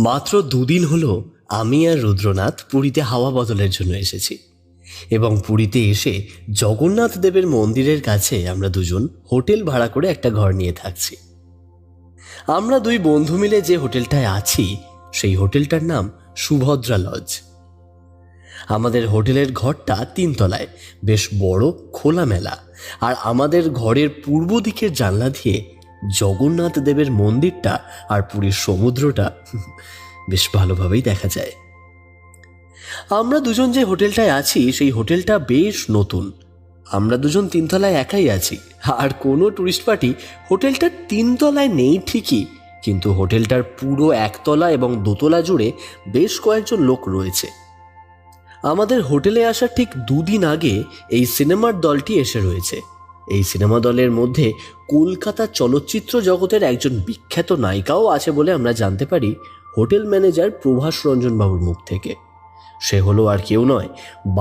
মাত্র দুদিন হলো আমি আর রুদ্রনাথ পুরীতে হাওয়া বদলের জন্য এসেছি এবং পুরীতে এসে জগন্নাথ দেবের মন্দিরের কাছে আমরা দুজন হোটেল ভাড়া করে একটা ঘর নিয়ে থাকছি। আমরা দুই বন্ধু মিলে যে হোটেলটায় আছি সেই হোটেলটার নাম সুভদ্রা লজ। আমাদের হোটেলের ঘরটা 3 তলায়, বেশ বড়, খোলামেলা, আর আমাদের ঘরের পূর্ব দিকের জানলা দিয়ে জগন্নাথ দেবের মন্দিরটা আর পুরীর সমুদ্রটা বেশ ভালোভাবেই দেখা যায়। আমরা দুজন যে হোটেলটায় আছি সেই হোটেলটা বেশ নতুন। আমরা দুজন 3 তলায় একাই আছি, আর কোনো টুরিস্ট পার্টি হোটেলটার 3 তলায় নেই ঠিকই, কিন্তু হোটেলটার পুরো 1 তলা এবং 2 তলা জুড়ে বেশ কয়েকজন লোক রয়েছে। আমাদের হোটেলে আসার ঠিক 2 দিন আগে এই সিনেমার দলটি এসে রয়েছে। এই সিনেমা দলের মধ্যে কলকাতা চলচ্চিত্র জগতের একজন বিখ্যাত নায়িকাও আছে বলে আমরা জানতে পারি হোটেল ম্যানেজার প্রভাস রঞ্জন বাবুর মুখ থেকে। সে হলো আর কেউ নয়,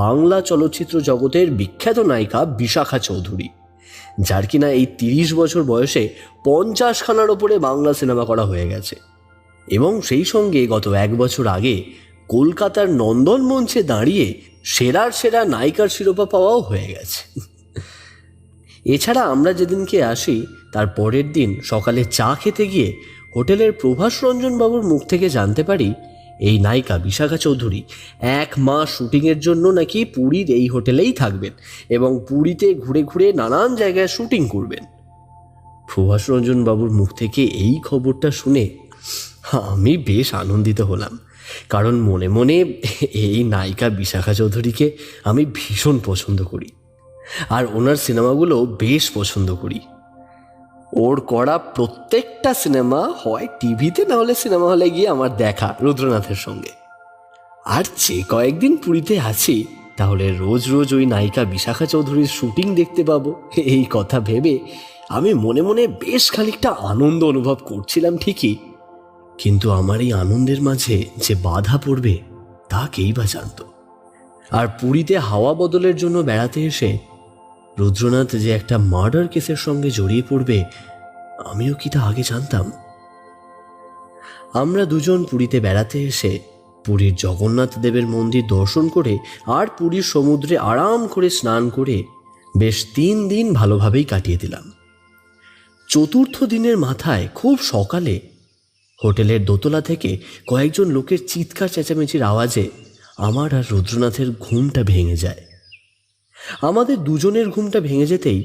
বাংলা চলচ্চিত্র জগতের বিখ্যাত নায়িকা বিশাখা চৌধুরী, যার কিনা এই 30 বছর বয়সে 50খানার ওপরে বাংলা সিনেমা করা হয়ে গেছে, এবং সেই সঙ্গে গত 1 বছর আগে কলকাতার নন্দন মঞ্চে দাঁড়িয়ে সেরার সেরা নায়িকার শিরোপা পাওয়াও হয়ে গেছে। এছাড়া আমরা যেদিনকে আসি তার পরের দিন সকালে চা খেতে গিয়ে হোটেলের প্রভাস রঞ্জন বাবুর মুখ থেকে জানতে পারি এই নায়িকা বিশাখা চৌধুরী 1 মাস শুটিংয়ের জন্য নাকি পুরীর এই হোটেলেই থাকবেন এবং পুরীতে ঘুরে ঘুরে নানান জায়গায় শুটিং করবেন। প্রভাস রঞ্জন বাবুর মুখ থেকে এই খবরটা শুনে আমি বেশ আনন্দিত হলাম, কারণ মনে মনে এই নায়িকা বিশাখা চৌধুরীকে আমি ভীষণ পছন্দ করি, আর ওনার সিনেমাগুলো বেশ পছন্দ করি। ওর করা প্রত্যেকটা সিনেমা হয় টিভিতে না হলে সিনেমা হলে গিয়ে আমার দেখা রুদ্রনাথের সঙ্গে। আর যে কয়েকদিন পুরীতে আছি তাহলে রোজ রোজ ওই নায়িকা বিশাখা চৌধুরীর শুটিং দেখতে পাবো, এই কথা ভেবে আমি মনে মনে বেশ খানিকটা আনন্দ অনুভব করছিলাম ঠিকই, কিন্তু আমার এই আনন্দের মাঝে যে বাধা পড়বে তা কেই বা জানত। আর পুরীতে হাওয়া বদলের জন্য বেড়াতে এসে রুদ্রনাথ যে একটা মার্ডার কেসের সঙ্গে জড়িয়ে পড়বে আমিও কি তা আগে জানতাম? আমরা দুজন পুরীতে বেড়াতে এসে পুরীর জগন্নাথ দেবের মন্দির দর্শন করে আর পুরীর সমুদ্রে আরাম করে স্নান করে বেশ 3 দিন ভালোভাবেই কাটিয়ে দিলাম। 4র্থ দিনের মাথায় খুব সকালে হোটেলের দোতলা থেকে কয়েকজন লোকের চিৎকার চেঁচামেচির আওয়াজে আমার আর রুদ্রনাথের ঘুমটা ভেঙে যায়। আমাদের দুজনের ঘুমটা ভেঙে যেতেই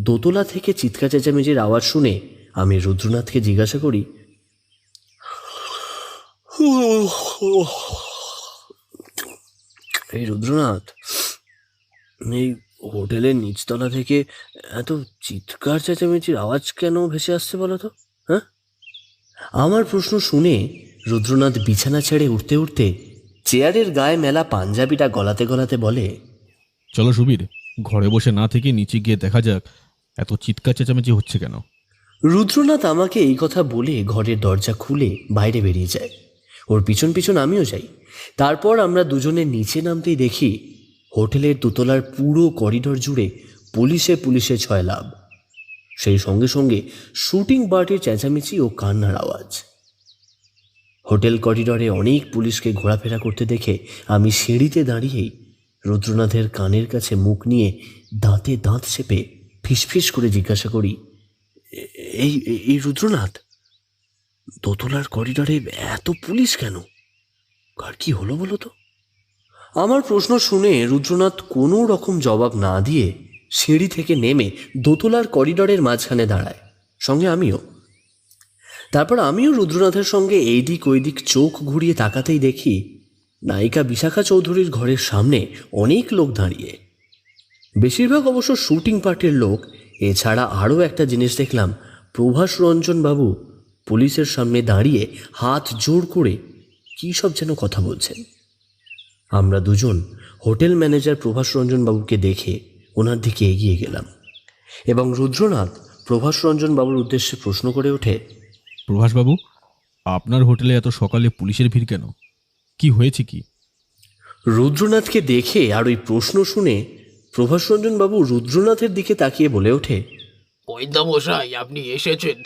দোতলা থেকে চিৎকার চেঁচামেচির আওয়াজ শুনে আমি রুদ্রনাথকে জিজ্ঞাসা করি, এই রুদ্রনাথ, এই হোটেলের নিচতলা থেকে এত চিৎকার চেঁচামেচির আওয়াজ কেন ভেসে আসছে বলো তো? হ্যাঁ? আমার প্রশ্ন শুনে রুদ্রনাথ বিছানা ছেড়ে উঠতে উঠতে চেয়ারের গায়ে মেলা পাঞ্জাবিটা গলাতে গলাতে বলে, চলো সুবীর, ঘরে বসে না থেকে নিচে গিয়ে দেখা যাক এত চিৎকার চেঁচামেচি হচ্ছে কেন। রুদ্রনাথ আমাকে এই কথা বলে ঘরের দরজা খুলে বাইরে বেরিয়ে যায়। ওর পিছন পিছন আমিও যাই। তারপর আমরা দুজনে নিচে নামতেই দেখি হোটেলের দোতলার পুরো করিডর জুড়ে পুলিশে পুলিশে ছয়লাভ। সেই সঙ্গে সঙ্গে শুটিং পার্টির চেঁচামেচি ও কান্নার আওয়াজ। হোটেল করিডরে অনেক পুলিশকে ঘোরাফেরা করতে দেখে আমি সিঁড়িতে দাঁড়িয়েই রুদ্রনাথের কানের কাছে মুখ নিয়ে দাঁতে দাঁত চেপে ফিসফিস করে জিজ্ঞাসা করি, এই এই রুদ্রনাথ, দোতলার করিডরে এত পুলিশ কেন? আর কি হলো বলো তো? আমার প্রশ্ন শুনে রুদ্রনাথ কোনো রকম জবাব না দিয়ে সিঁড়ি থেকে নেমে দোতলার করিডরের মাঝখানে দাঁড়ায়, সঙ্গে আমিও। তারপর আমিও রুদ্রনাথের সঙ্গে এইদিক ওইদিক চোখ ঘুরিয়ে তাকাতেই দেখি নায়িকা বিশাখা চৌধুরীর ঘরের সামনে অনেক লোক দাঁড়িয়ে, বেশিরভাগ অবশ্য শুটিং পার্টির লোক। এছাড়া আরও একটা জিনিস দেখলাম, প্রভাস রঞ্জন বাবু পুলিশের সামনে দাঁড়িয়ে হাত জোর করে কী সব যেন কথা বলছেন। আমরা দুজন হোটেল ম্যানেজার প্রভাস রঞ্জন বাবুকে দেখে ওনার দিকে এগিয়ে গেলাম এবং রুদ্রনাথ প্রভাস রঞ্জন বাবুর উদ্দেশ্যে প্রশ্ন করে ওঠে, প্রভাসবাবু, আপনার হোটেলে এত সকালে পুলিশের ভিড় কেন? কি হয়েছে কি? রুদ্রনাথকে দেখে আর ওই প্রশ্ন শুনে প্রভাস রঞ্জন বাবু রুদ্রনাথের দিকে তাকিয়ে বলে ওঠে, গোয়েন্দা মশাই, আপনি এসেছেন,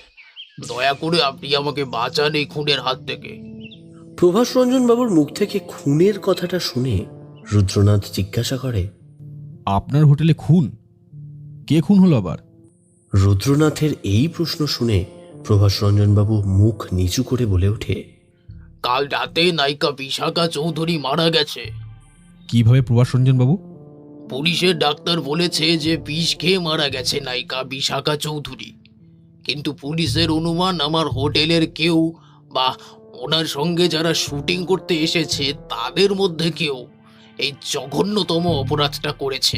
দয়া করে আপনি আমাকে বাঁচান এই খুনের হাত থেকে। প্রভাস রঞ্জন বাবুর মুখ থেকে খুনের কথাটা শুনে রুদ্রনাথ জিজ্ঞাসা করে, আপনার হোটেলে খুন? কে খুন হলো আবার? রুদ্রনাথের এই প্রশ্ন শুনে প্রভাস রঞ্জন বাবু মুখ নিচু করে বলে ওঠে, কাল রাতে নায়িকা বিশাখা চৌধুরী মারা গেছে। কিভাবে প্রভাস রঞ্জন বাবু? পুলিশের ডাক্তার বলেছে যে বিষ খেয়ে মারা গেছে নায়িকা বিশাখা চৌধুরী, কিন্তু পুলিশের অনুমান আমার হোটেলের কেউ বা ওনার সঙ্গে যারা শুটিং করতে এসেছে তাদের মধ্যে কেউ এই জঘন্যতম অপরাধটা করেছে।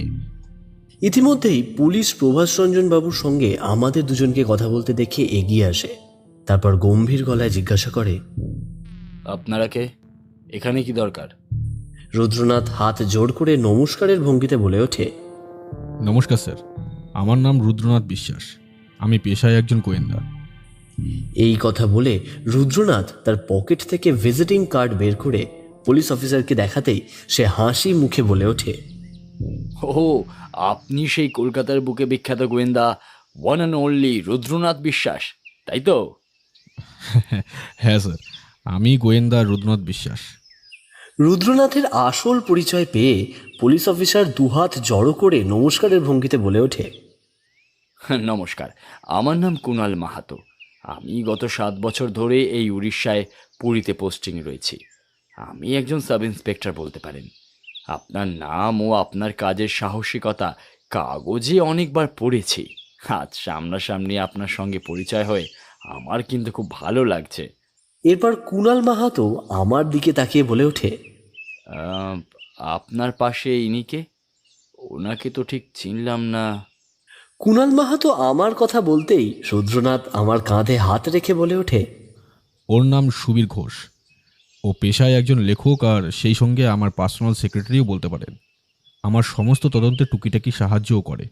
ইতিমধ্যেই পুলিশ প্রভাস রঞ্জন বাবুর সঙ্গে আমাদের দুজনকে কথা বলতে দেখে এগিয়ে আসে। তারপর গম্ভীর গলায় জিজ্ঞাসা করে, আপনারা কে? এখানে কি দরকার? রুদ্রনাথ হাত জোড় করে নমস্কারের ভঙ্গিতে বলে ওঠে, নমস্কার স্যার, আমার নাম রুদ্রনাথ বিশ্বাস, আমি পেশায় একজন গোয়েন্দা। এই কথা বলে রুদ্রনাথ তার পকেট থেকে ভিজিটিং কার্ড বের করে পুলিশ অফিসারকে দেখাতেই সে হাসি মুখে বলে ওঠে, ও, আপনি সেই কলকাতার বুকে বিখ্যাত গোয়েন্দা ওয়ান অ্যান্ড অনলি রুদ্রনাথ বিশ্বাস, তাই তো? হ্যাঁ স্যার, আমি গোয়েন্দা রুদ্রনাথ বিশ্বাস। রুদ্রনাথের আসল পরিচয় পেয়ে পুলিশ অফিসার দুহাত জড়ো করে নমস্কারের ভঙ্গিতে বলে ওঠে, নমস্কার, আমার নাম কুণাল মাহাতো। আমি গত 7 বছর ধরে এই উড়িষ্যায় পুরীতে পোস্টিং রয়েছি। আমি একজন সাব ইন্সপেক্টর বলতে পারেন। আপনার নাম ও আপনার কাজের সাহসিকতা কাগজে অনেকবার পড়েছি। আজ সামনাসামনি আপনার সঙ্গে পরিচয় হয়ে আমার কিন্তু খুব ভালো লাগছে। এরপর কুণাল মাহাতো আমার দিকে তাকিয়ে বলে ওঠে, আহ, আপনার পাশে ইনি কে? ওনাকে তো ঠিক চিনলাম না। কুণাল মাহাতো আমার কথা বলতেই রুদ্রনাথ আমার কাঁধে হাত রেখে বলে ওঠে, ওর নাম সুবীর ঘোষ। ও পেশায় একজন লেখক আর সেই সঙ্গে আমার পার্সোনাল সেক্রেটারিও বলতে পারেন। আমার সমস্ত তদন্তে টুকিটাকি সাহায্যও করে।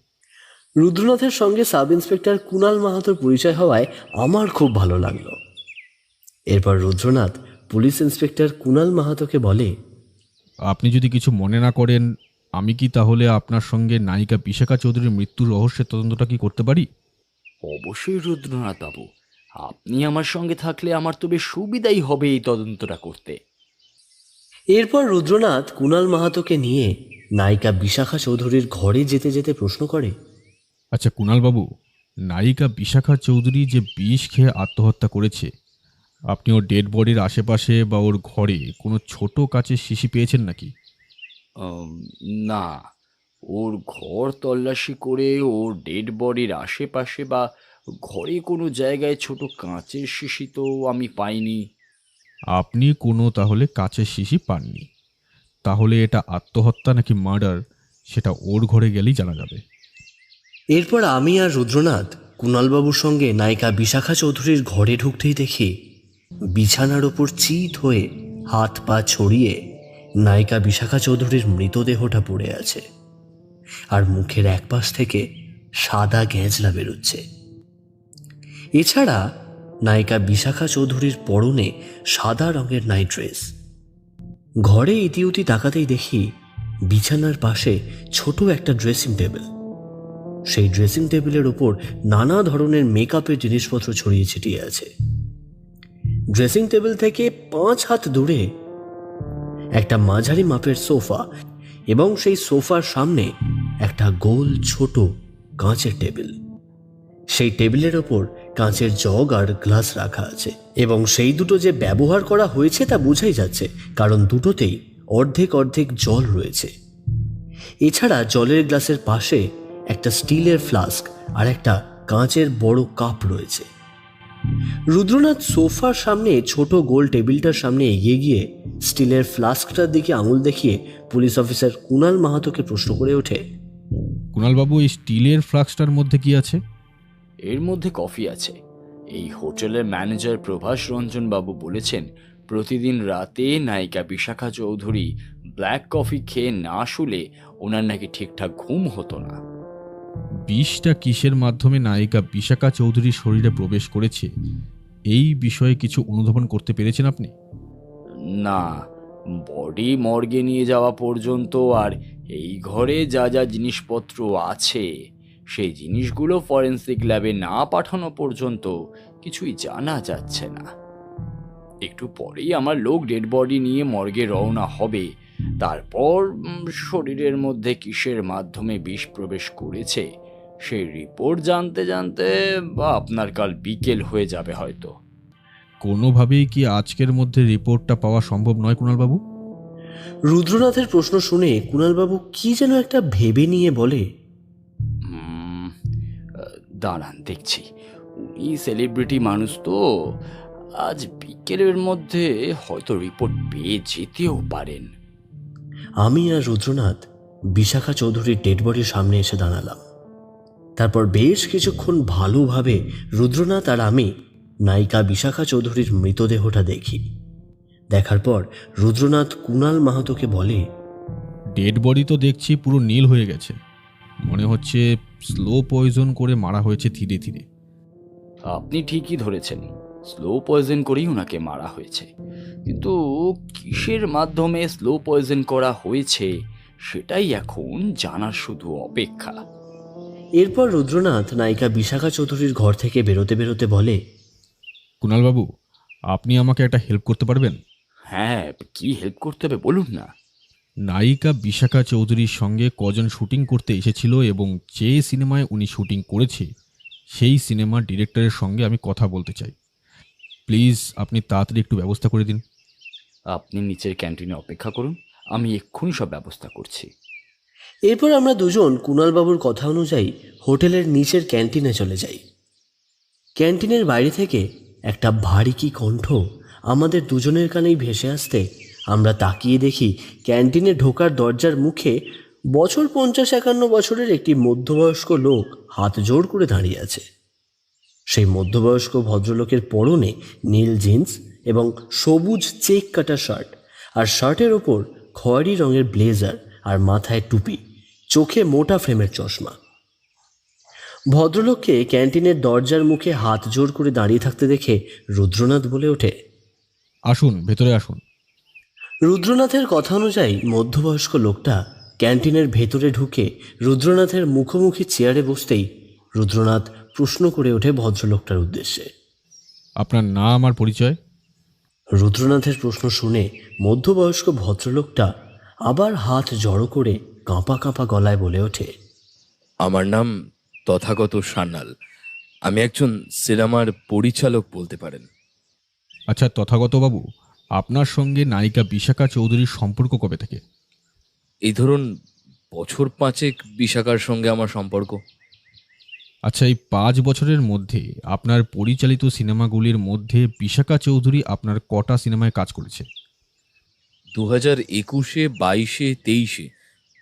রুদ্রনাথের সঙ্গে সাব ইন্সপেক্টর কুণাল মাহাতোর পরিচয় হওয়ায় আমার খুব ভালো লাগলো। এরপর রুদ্রনাথ পুলিশ ইন্সপেক্টর কুণাল মাহাতোকে বলে, আপনি যদি কিছু মনে না করেন, আমি কি তাহলে আপনার সঙ্গে নায়িকা বিশাখা চৌধুরীর মৃত্যুর রহস্যের তদন্তটা কি করতে পারি? অবশ্যই রুদ্রনাথ বাবু, আপনি আমার সঙ্গে থাকলে আমার তো বেশ সুবিধাই হবে এই তদন্তটা করতে। এরপর রুদ্রনাথ কুণাল মাহাতোকে নিয়ে নায়িকা বিশাখা চৌধুরীর ঘরে যেতে যেতে প্রশ্ন করে, আচ্ছা কুণালবাবু, নায়িকা বিশাখা চৌধুরী যে বিষ খেয়ে আত্মহত্যা করেছে, আপনি ওর ডেড বডির আশেপাশে বা ওর ঘরে কোনো ছোট কাচের শিশি পেয়েছেন নাকি? আম, না, ওর ঘর তল্লাশি করে ওর ডেড বডির আশেপাশে বা ঘরে কোনো জায়গায় ছোট কাঁচের শিশি তো আমি পাইনি। আপনি কোনো তাহলে কাচের শিশি পাননি? তাহলে এটা আত্মহত্যা নাকি মার্ডার, সেটা ওর ঘরে গেলেই জানা যাবে। এরপর আমি আর রুদ্রনাথ কুণালবাবুর সঙ্গে নায়িকা বিশাখা চৌধুরীর ঘরে ঢুকতেই দেখি বিছানার ওপর চিত হয়ে হাত পা ছড়িয়ে নায়িকা বিশাখা চৌধুরীর মৃতদেহটা পড়ে আছে, আর মুখের এক পাশ থেকে সাদা গেঁজলা বেরোচ্ছে। এছাড়া নায়িকা বিশাখা চৌধুরীর পরনে সাদা রঙের নাইট ড্রেস। ঘরে ইতিউতি তাকাতেই দেখি বিছানার পাশে ছোট একটা ড্রেসিং টেবিল। সেই ড্রেসিং টেবিলের ওপর নানা ধরনের মেকআপের জিনিসপত্র ছড়িয়ে ছিটিয়ে আছে। ড্রেসিং টেবিল থেকে 5 হাত দূরে একটা মাঝারি মাপের সোফা এবং সেই সোফার সামনে একটা গোল ছোট কাঁচের টেবিল। সেই টেবিলের ওপর কাঁচের জগ আর গ্লাস রাখা আছে এবং সেই দুটো যে ব্যবহার করা হয়েছে তা বোঝাই যাচ্ছে, কারণ দুটোতেই অর্ধেক অর্ধেক জল রয়েছে। এছাড়া জলের গ্লাসের পাশে একটা স্টিলের ফ্লাস্ক আর একটা কাঁচের বড় কাপ রয়েছে। রুদ্রনাথ সোফার সামনে ছোট গোল টেবিলটার সামনে এগিয়ে গিয়ে স্টিলের ফ্লাস্কটার দিকে আঙুল দেখিয়ে পুলিশ অফিসার কুণাল মাহাতোকে প্রশ্ন করে ওঠে, কুণালবাবু, এই স্টিলের ফ্লাস্কটার মধ্যে কি আছে? এর মধ্যে কফি আছে। এই হোটেলের ম্যানেজার প্রভাস রঞ্জন বাবু বলেছেন প্রতিদিন রাতে নায়িকা বিশাখা চৌধুরী ব্ল্যাক কফি খেয়ে না শুলে ওনার নাকি ঠিকঠাক ঘুম হতো না। বিষটা কিসের মাধ্যমে নায়িকা বিশাখা চৌধুরীর শরীরে প্রবেশ করেছে, এই বিষয়ে কিছু অনুধাবন করতে পেরেছেন আপনি? না, বডি মর্গে নিয়ে যাওয়া পর্যন্ত আর এই ঘরে যা যা জিনিসপত্র আছে সেই জিনিসগুলো ফরেন্সিক ল্যাবে না পাঠানো পর্যন্ত কিছুই জানা যাচ্ছে না। একটু পরেই আমার লোক ডেড বডি নিয়ে মর্গে রওনা হবে। তারপর শরীরের মধ্যে কিসের মাধ্যমে বিষ প্রবেশ করেছে সেই রিপোর্ট জানতে জানতে বা আপনার কাল বিকেল হয়ে যাবে হয়তো। কোনোভাবেই কি আজকের মধ্যে রিপোর্টটা পাওয়া সম্ভব নয় কুণালবাবু? রুদ্রনাথের প্রশ্ন শুনে কুণালবাবু কি যেন একটা ভেবে নিয়ে বলে, দাঁড়ান দেখছি, উনি সেলিব্রিটি মানুষ তো, আজ বিকেলের মধ্যে হয়তো রিপোর্ট পেয়ে যেতেও পারেন। আমি আর রুদ্রনাথ বিশাখা চৌধুরীর ডেড বডির সামনে এসে দাঁড়ালাম। তারপর বেশ কিছুক্ষণ ভালোভাবে রুদ্রনাথ আর আমি নায়িকা বিশাখা চৌধুরীর মৃতদেহটা দেখি। দেখার পর রুদ্রনাথ কুণাল মাহাতোকে বলে, ডেড বডি তো দেখছি পুরো নীল হয়ে গেছে, মনে হচ্ছে স্লো পয়জন করে মারা হয়েছে ধীরে ধীরে। আপনি ঠিকই ধরেছেন, স্লো পয়জন করেই ওনাকে মারা হয়েছে, কিন্তু কিসের মাধ্যমে স্লো পয়জন করা হয়েছে সেটাই এখন জানার শুধু অপেক্ষা। এরপর রুদ্রনাথ নায়িকা বিশাখা চৌধুরীর ঘর থেকে বেরোতে বেরোতে বলে, কুণালবাবু, আপনি আমাকে একটা হেল্প করতে পারবেন? হ্যাঁ, কি হেল্প করতে হবে বলুন না। নায়িকা বিশাখা চৌধুরীর সঙ্গে কজন শুটিং করতে এসেছিল এবং যে সিনেমায় উনি শুটিং করেছে সেই সিনেমার ডিরেক্টরের সঙ্গে আমি কথা বলতে চাই। প্লিজ আপনি তাড়াতাড়ি একটু ব্যবস্থা করে দিন। আপনি নিচের ক্যান্টিনে অপেক্ষা করুন, আমি এক্ষুনি সব ব্যবস্থা করছি। এরপর আমরা দুজন কুণালবাবুর কথা অনুযায়ী হোটেলের নিচের ক্যান্টিনে চলে যাই। ক্যান্টিনের বাইরে থেকে একটা ভারী কি কণ্ঠ আমাদের দুজনের কানেই ভেসে আসতে আমরা তাকিয়ে দেখি ক্যান্টিনে ঢোকার দরজার মুখে বছর 50-51 বছরের একটি মধ্যবয়স্ক লোক হাত জোড় করে দাঁড়িয়ে আছে। সেই মধ্যবয়স্ক ভদ্রলোকের পরনে নীল জিন্স এবং সবুজ চেক কাটা শার্ট, আর শার্টের ওপর খয়েরি রঙের ব্লেজার, আর মাথায় টুপি, চোখে মোটা ফ্রেমের চশমা। ভদ্রলোককে ক্যান্টিনের দরজার মুখে হাত জোড় করে দাঁড়িয়ে থাকতে দেখে রুদ্রনাথ বলে ওঠে, আসুন, ভেতরে আসুন। রুদ্রনাথের কথা অনুযায়ী মধ্যবয়স্ক লোকটা ক্যান্টিনের ভেতরে ঢুকে রুদ্রনাথের মুখোমুখি চেয়ারে বসতেই রুদ্রনাথ প্রশ্ন করে ওঠে ভদ্রলোকটার উদ্দেশ্যে, আপনার নাম আর পরিচয়? রুদ্রনাথের প্রশ্ন শুনে মধ্যবয়স্ক ভদ্রলোকটা আবার হাত জড়ো করে কাঁপা কাঁপা গলায় বলে ওঠে, আমার নাম তথাগত সান্যাল। আমি একজন সিনেমার পরিচালক বলতে পারেন। আচ্ছা তথাগতবাবু, আপনার সঙ্গে নায়িকা বিশাখা চৌধুরীর সম্পর্ক কবে থেকে? এই ধরুন বছর 5 বিশাখার সঙ্গে আমার সম্পর্ক। আচ্ছা, এই 5 বছরের মধ্যে আপনার পরিচালিত সিনেমাগুলির মধ্যে বিশাখা চৌধুরী আপনার কটা সিনেমায় কাজ করেছে? 2021, 22, 23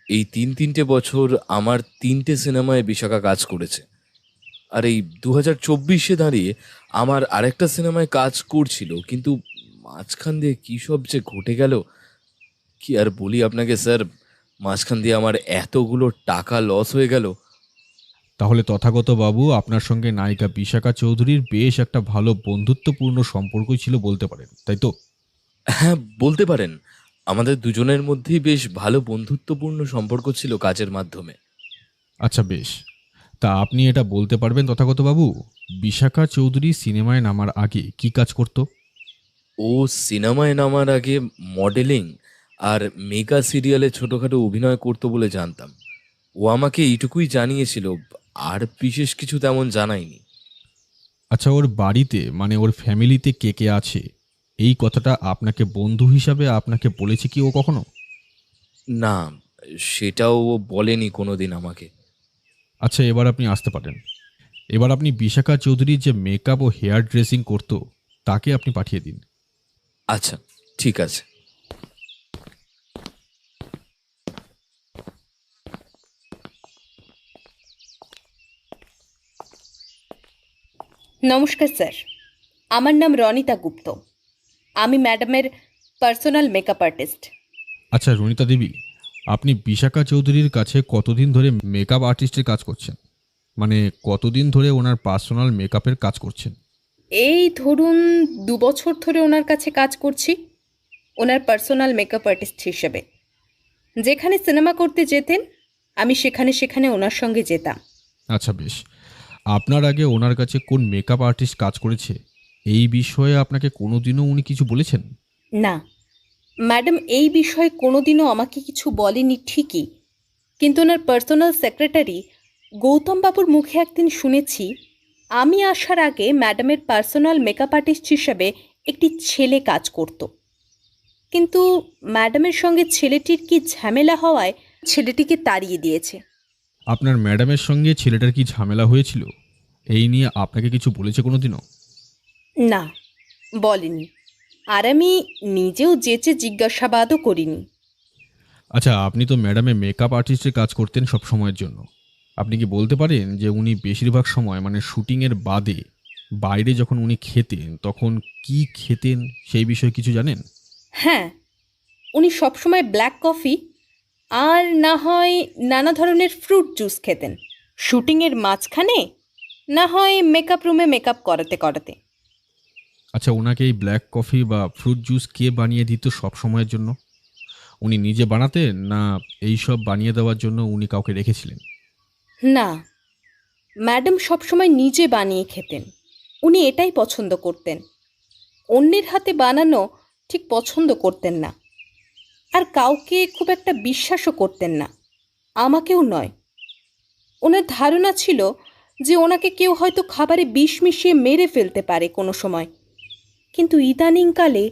এই তিনটে বছর আমার 3টে সিনেমায় বিশাখা কাজ করেছে। আর এই 2024 দাঁড়িয়ে আমার আরেকটা সিনেমায় কাজ করছিল, কিন্তু মাঝখান দিয়ে কী সব যে ঘটে গেল কি আর বলি আপনাকে স্যার। মাঝখান দিয়ে আমার এতগুলো টাকা লস হয়ে গেল। তাহলে তথাগতবাবু, আপনার সঙ্গে নায়িকা বিশাখা চৌধুরীর বেশ একটা ভালো বন্ধুত্বপূর্ণ সম্পর্কই ছিল বলতে পারেন, তাই তো? হ্যাঁ, বলতে পারেন। আমাদের দুজনের মধ্যেই বেশ ভালো বন্ধুত্বপূর্ণ সম্পর্ক ছিল কাজের মাধ্যমে। আচ্ছা বেশ, তা আপনি এটা বলতে পারবেন তথাগতবাবু, বিশাখা চৌধুরী সিনেমায় নামার আগে কি কাজ করত? ও সিনেমায় নামার আগে মডেলিং আর মেগা সিরিয়ালে ছোটোখাটো অভিনয় করতো বলে জানতাম। ও আমাকে এইটুকুই জানিয়েছিল, আর বিশেষ কিছু তেমন জানায়নি। আচ্ছা, ওর বাড়িতে মানে ওর ফ্যামিলিতে কে কে আছে এই কথাটা আপনাকে বন্ধু হিসাবে আপনাকে বলেছে কি ও কখনো? না, সেটাও ও বলেনি কোনোদিন আমাকে। আচ্ছা, এবার আপনি আসতে পারেন। এবার আপনি বিশাখা চৌধুরীর যে মেকআপ ও হেয়ার ড্রেসিং করতো তাকে আপনি পাঠিয়ে দিন। আচ্ছা, ঠিক আছে। নমস্কার স্যার, আমার নাম রনিতা গুপ্ত। আমি ম্যাডামের পার্সোনাল মেকআপ আর্টিস্ট। আচ্ছা রনিতা দেবী, আপনি বিশাখা চৌধুরীর কাছে কতদিন ধরে মেকআপ আর্টিস্টের কাজ করছেন? মানে কতদিন ধরে ওনার পার্সোনাল মেকআপের কাজ করছেন? এই ধরুন 2 বছর ধরে ওনার কাছে কাজ করছি, ওনার পার্সোনাল মেকআপ আর্টিস্ট হিসেবে। যেখানে সিনেমা করতে যেতেন আমি সেখানে সেখানে ওনার সঙ্গে যেতাম। আচ্ছা বেশ, আপনার আগে ওনার কাছে কোন মেকআপ আর্টিস্ট কাজ করেছে এই বিষয়ে আপনাকে কোনোদিনও উনি কিছু বলেছেন? না, ম্যাডাম এই বিষয়ে কোনোদিনও আমাকে কিছু বলেনি ঠিকই, কিন্তু ওনার পার্সোনাল সেক্রেটারি গৌতম বাবুর মুখে একদিন শুনেছি আমি আসার আগে ম্যাডামের পার্সোনাল মেকআপ আর্টিস্ট হিসেবে একটি ছেলে কাজ করত। কিন্তু ম্যাডামের সঙ্গে ছেলেটির কি ঝামেলা হওয়ায় ছেলেটিকে তাড়িয়ে দিয়েছে। আপনার ম্যাডামের সঙ্গে ছেলেটার কি ঝামেলা হয়েছিল? এই নিয়ে আপনাকে কিছু বলেছে কোনোদিনও? না, বলেনি। আর আমি নিজেও যেচে জিজ্ঞাসাবাদও করিনি। আচ্ছা, আপনি তো ম্যাডামের মেকআপ আর্টিস্টের কাজ করতেন সব সময়ের জন্য। আপনি কি বলতে পারেন যে উনি বেশিরভাগ সময় মানে শুটিংয়ের বাদে বাইরে যখন উনি খেতেন তখন কি খেতেন সেই বিষয়ে কিছু জানেন? হ্যাঁ, উনি সবসময় ব্ল্যাক কফি আর না হয় নানা ধরনের ফ্রুট জুস খেতেন শুটিংয়ের মাঝখানে, না হয় মেকআপ রুমে মেকআপ করাতে করাতে। আচ্ছা, ওনাকে এই ব্ল্যাক কফি বা ফ্রুট জুস কে বানিয়ে দিত সব সময়ের জন্য? উনি নিজে বানাতেন না এই সব বানিয়ে দেওয়ার জন্য উনি কাউকে রেখেছিলেন? না, ম্যাডাম সবসময় নিজে বানিয়ে খেতেন। উনি এটাই পছন্দ করতেন। অন্যের হাতে বানানো ঠিক পছন্দ করতেন না, আর কাউকে খুব একটা বিশ্বাসও করতেন না, আমাকেও নয়। ওনার ধারণা ছিল যে ওনাকে কেউ হয়তো খাবারে বিষ মিশিয়ে মেরে ফেলতে পারে কোনো সময়। কিন্তু ইদানিংকালে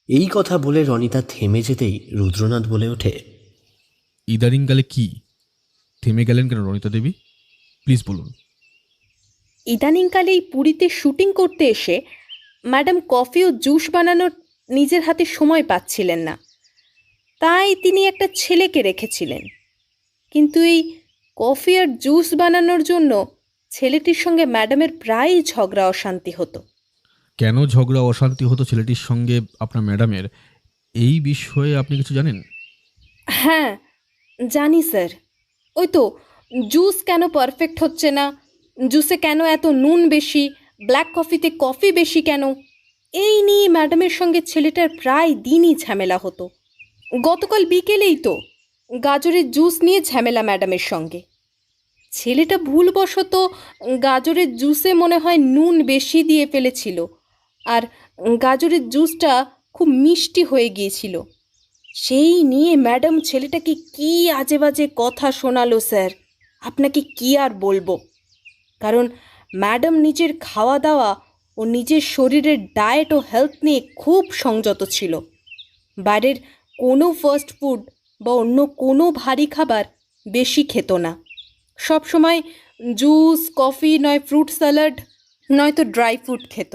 এই কথা বলে রনিতা থেমে যেতেই রুদ্রনাথ বলে ওঠে, ইদানিংকালে কি? থেমে গেলেন কেন রনিতা দেবী? প্লিজ বলুন। ইদানিংকালে এই পুরীতে শুটিং করতে এসে ম্যাডাম কফি ও জুস বানানোর নিজের হাতে সময় পাচ্ছিলেন না, তাই তিনি একটা ছেলেকে রেখেছিলেন। কিন্তু এই কফি আর জুস বানানোর জন্য ছেলেটির সঙ্গে ম্যাডামের প্রায়ই ঝগড়া অশান্তি হতো। কেন ঝগড়া অশান্তি হতো ছেলেটির সঙ্গে আপনার ম্যাডামের, এই বিষয়ে আপনি কিছু জানেন? হ্যাঁ, জানি স্যার। ওই তো, জুস কেন পারফেক্ট হচ্ছে না, জুসে কেন এত নুন বেশি, ব্ল্যাক কফিতে কফি বেশি কেন, এই নিয়ে ম্যাডামের সঙ্গে ছেলেটার প্রায় দিনই ঝামেলা হতো। গতকাল বিকেলেই তো গাজরের জুস নিয়ে ঝামেলা ম্যাডামের সঙ্গে। ছেলেটা ভুলবশত গাজরের জুসে মনে হয় নুন বেশি দিয়ে ফেলেছিল, আর গাজরের জুসটা খুব মিষ্টি হয়ে গিয়েছিল। সেই নিয়ে ম্যাডাম ছেলেটাকে কি আজে বাজে কথা শোনালো স্যার, আপনাকে কি আর বলবো। কারণ ম্যাডাম নিজের খাওয়া দাওয়া ও নিজের শরীরের ডায়েট ও হেলথ নিয়ে খুব সংযত ছিল। বাইরের কোনো ফাস্ট ফুড বা অন্য কোনো ভারী খাবার বেশি খেত না। সব সময় জুস, কফি, নয় ফ্রুট স্যালাড, নয়তো ড্রাই ফ্রুট খেত।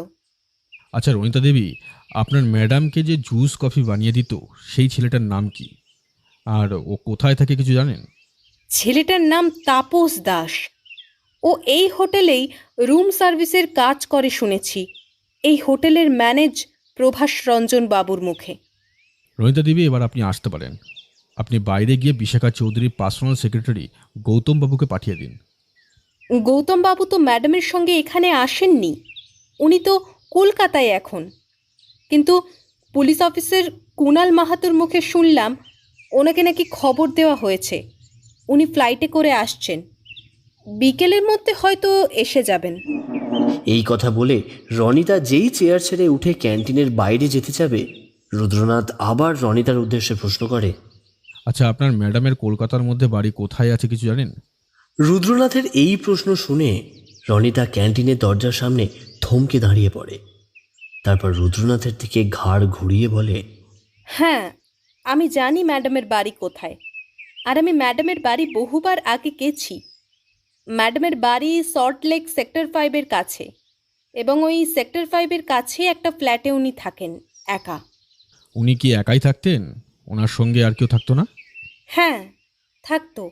আচ্ছা রনিতা দেবী, আপনার ম্যাডামকে যে জুস কফি বানিয়ে দিত সেই ছেলেটার নাম কি, আর ও কোথায় থাকে কিছু জানেন? ছেলেটার নাম তাপস দাস। ও এই হোটেলেই রুম সার্ভিসের কাজ করে শুনেছি, এই হোটেলের ম্যানেজ প্রভাস রঞ্জন বাবুর মুখে। রনিতা দেবী, এবার আপনি আসতে পারেন। আপনি বাইরে গিয়ে বিশাখা চৌধুরীর পার্সোনাল সেক্রেটারি গৌতম বাবুকে পাঠিয়ে দিন। গৌতম বাবু তো ম্যাডামের সঙ্গে এখানে আসেননি, উনি তো কলকাতায় এখন। কিন্তু পুলিশ অফিসার কুণাল মাহাতোর মুখে শুনলাম ওনাকে নাকি খবর দেওয়া হয়েছে, উনি ফ্লাইটে করে আসছেন, বিকেলের মধ্যে হয়তো এসে যাবেন। এই কথা বলে রনিতা যেই চেয়ার ছেড়ে উঠে ক্যান্টিনের বাইরে যেতে যাবে, রুদ্রনাথ আবার রনিতার উদ্দেশ্যে প্রশ্ন করে, আচ্ছা, আপনার ম্যাডামের কলকাতার মধ্যে বাড়ি কোথায় আছে কিছু জানেন? রুদ্রনাথের এই প্রশ্ন শুনে রনিতা ক্যান্টিনের দরজার সামনে থমকে দাঁড়িয়ে পড়ে। তারপর রুদ্রনাথের দিকে ঘাড় ঘুরিয়ে বলে, হ্যাঁ, আমি জানি ম্যাডামের বাড়ি কোথায়, আর আমি ম্যাডামের বাড়ি বহুবার আগে গেছি। ম্যাডামের বাড়ি সল্টলেক সেক্টর 5-এর কাছে, এবং ওই সেক্টর 5-এর কাছে একটা ফ্ল্যাটে উনি থাকেন একা। উনি কি একাই থাকতেন? ওনার সঙ্গে আর কেউ থাকতো না? হ্যাঁ, থাকতো।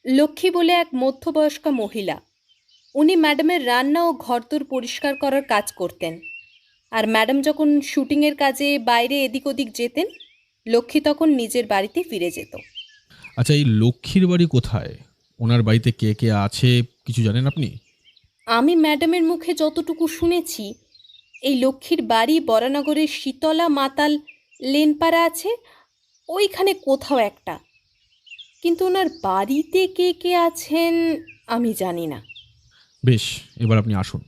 লক্ষ্মী বলে এক মধ্যবয়স্কা মহিলা। উনি ম্যাডামের রান্না ও ঘরদোর পরিষ্কার করার কাজ করতেন, আর ম্যাডাম যখন শুটিংয়ের কাজে বাইরে এদিক ওদিক যেতেন, লক্ষ্মী তখন নিজের বাড়িতে ফিরে যেত। আচ্ছা, এই লক্ষ্মীর বাড়ি কোথায়? ওনার বাড়িতে কে কে আছে কিছু জানেন আপনি? আমি ম্যাডামের মুখে যতটুকু শুনেছি, এই লক্ষ্মীর বাড়ি বরানগরের শীতলা মাতাল লেনপাড়া আছে, ওইখানে কোথাও একটা। কিন্তু ওনার বাড়িতে কে কে আছেন আমি জানি না। বেশ, এবার আপনি আসুন।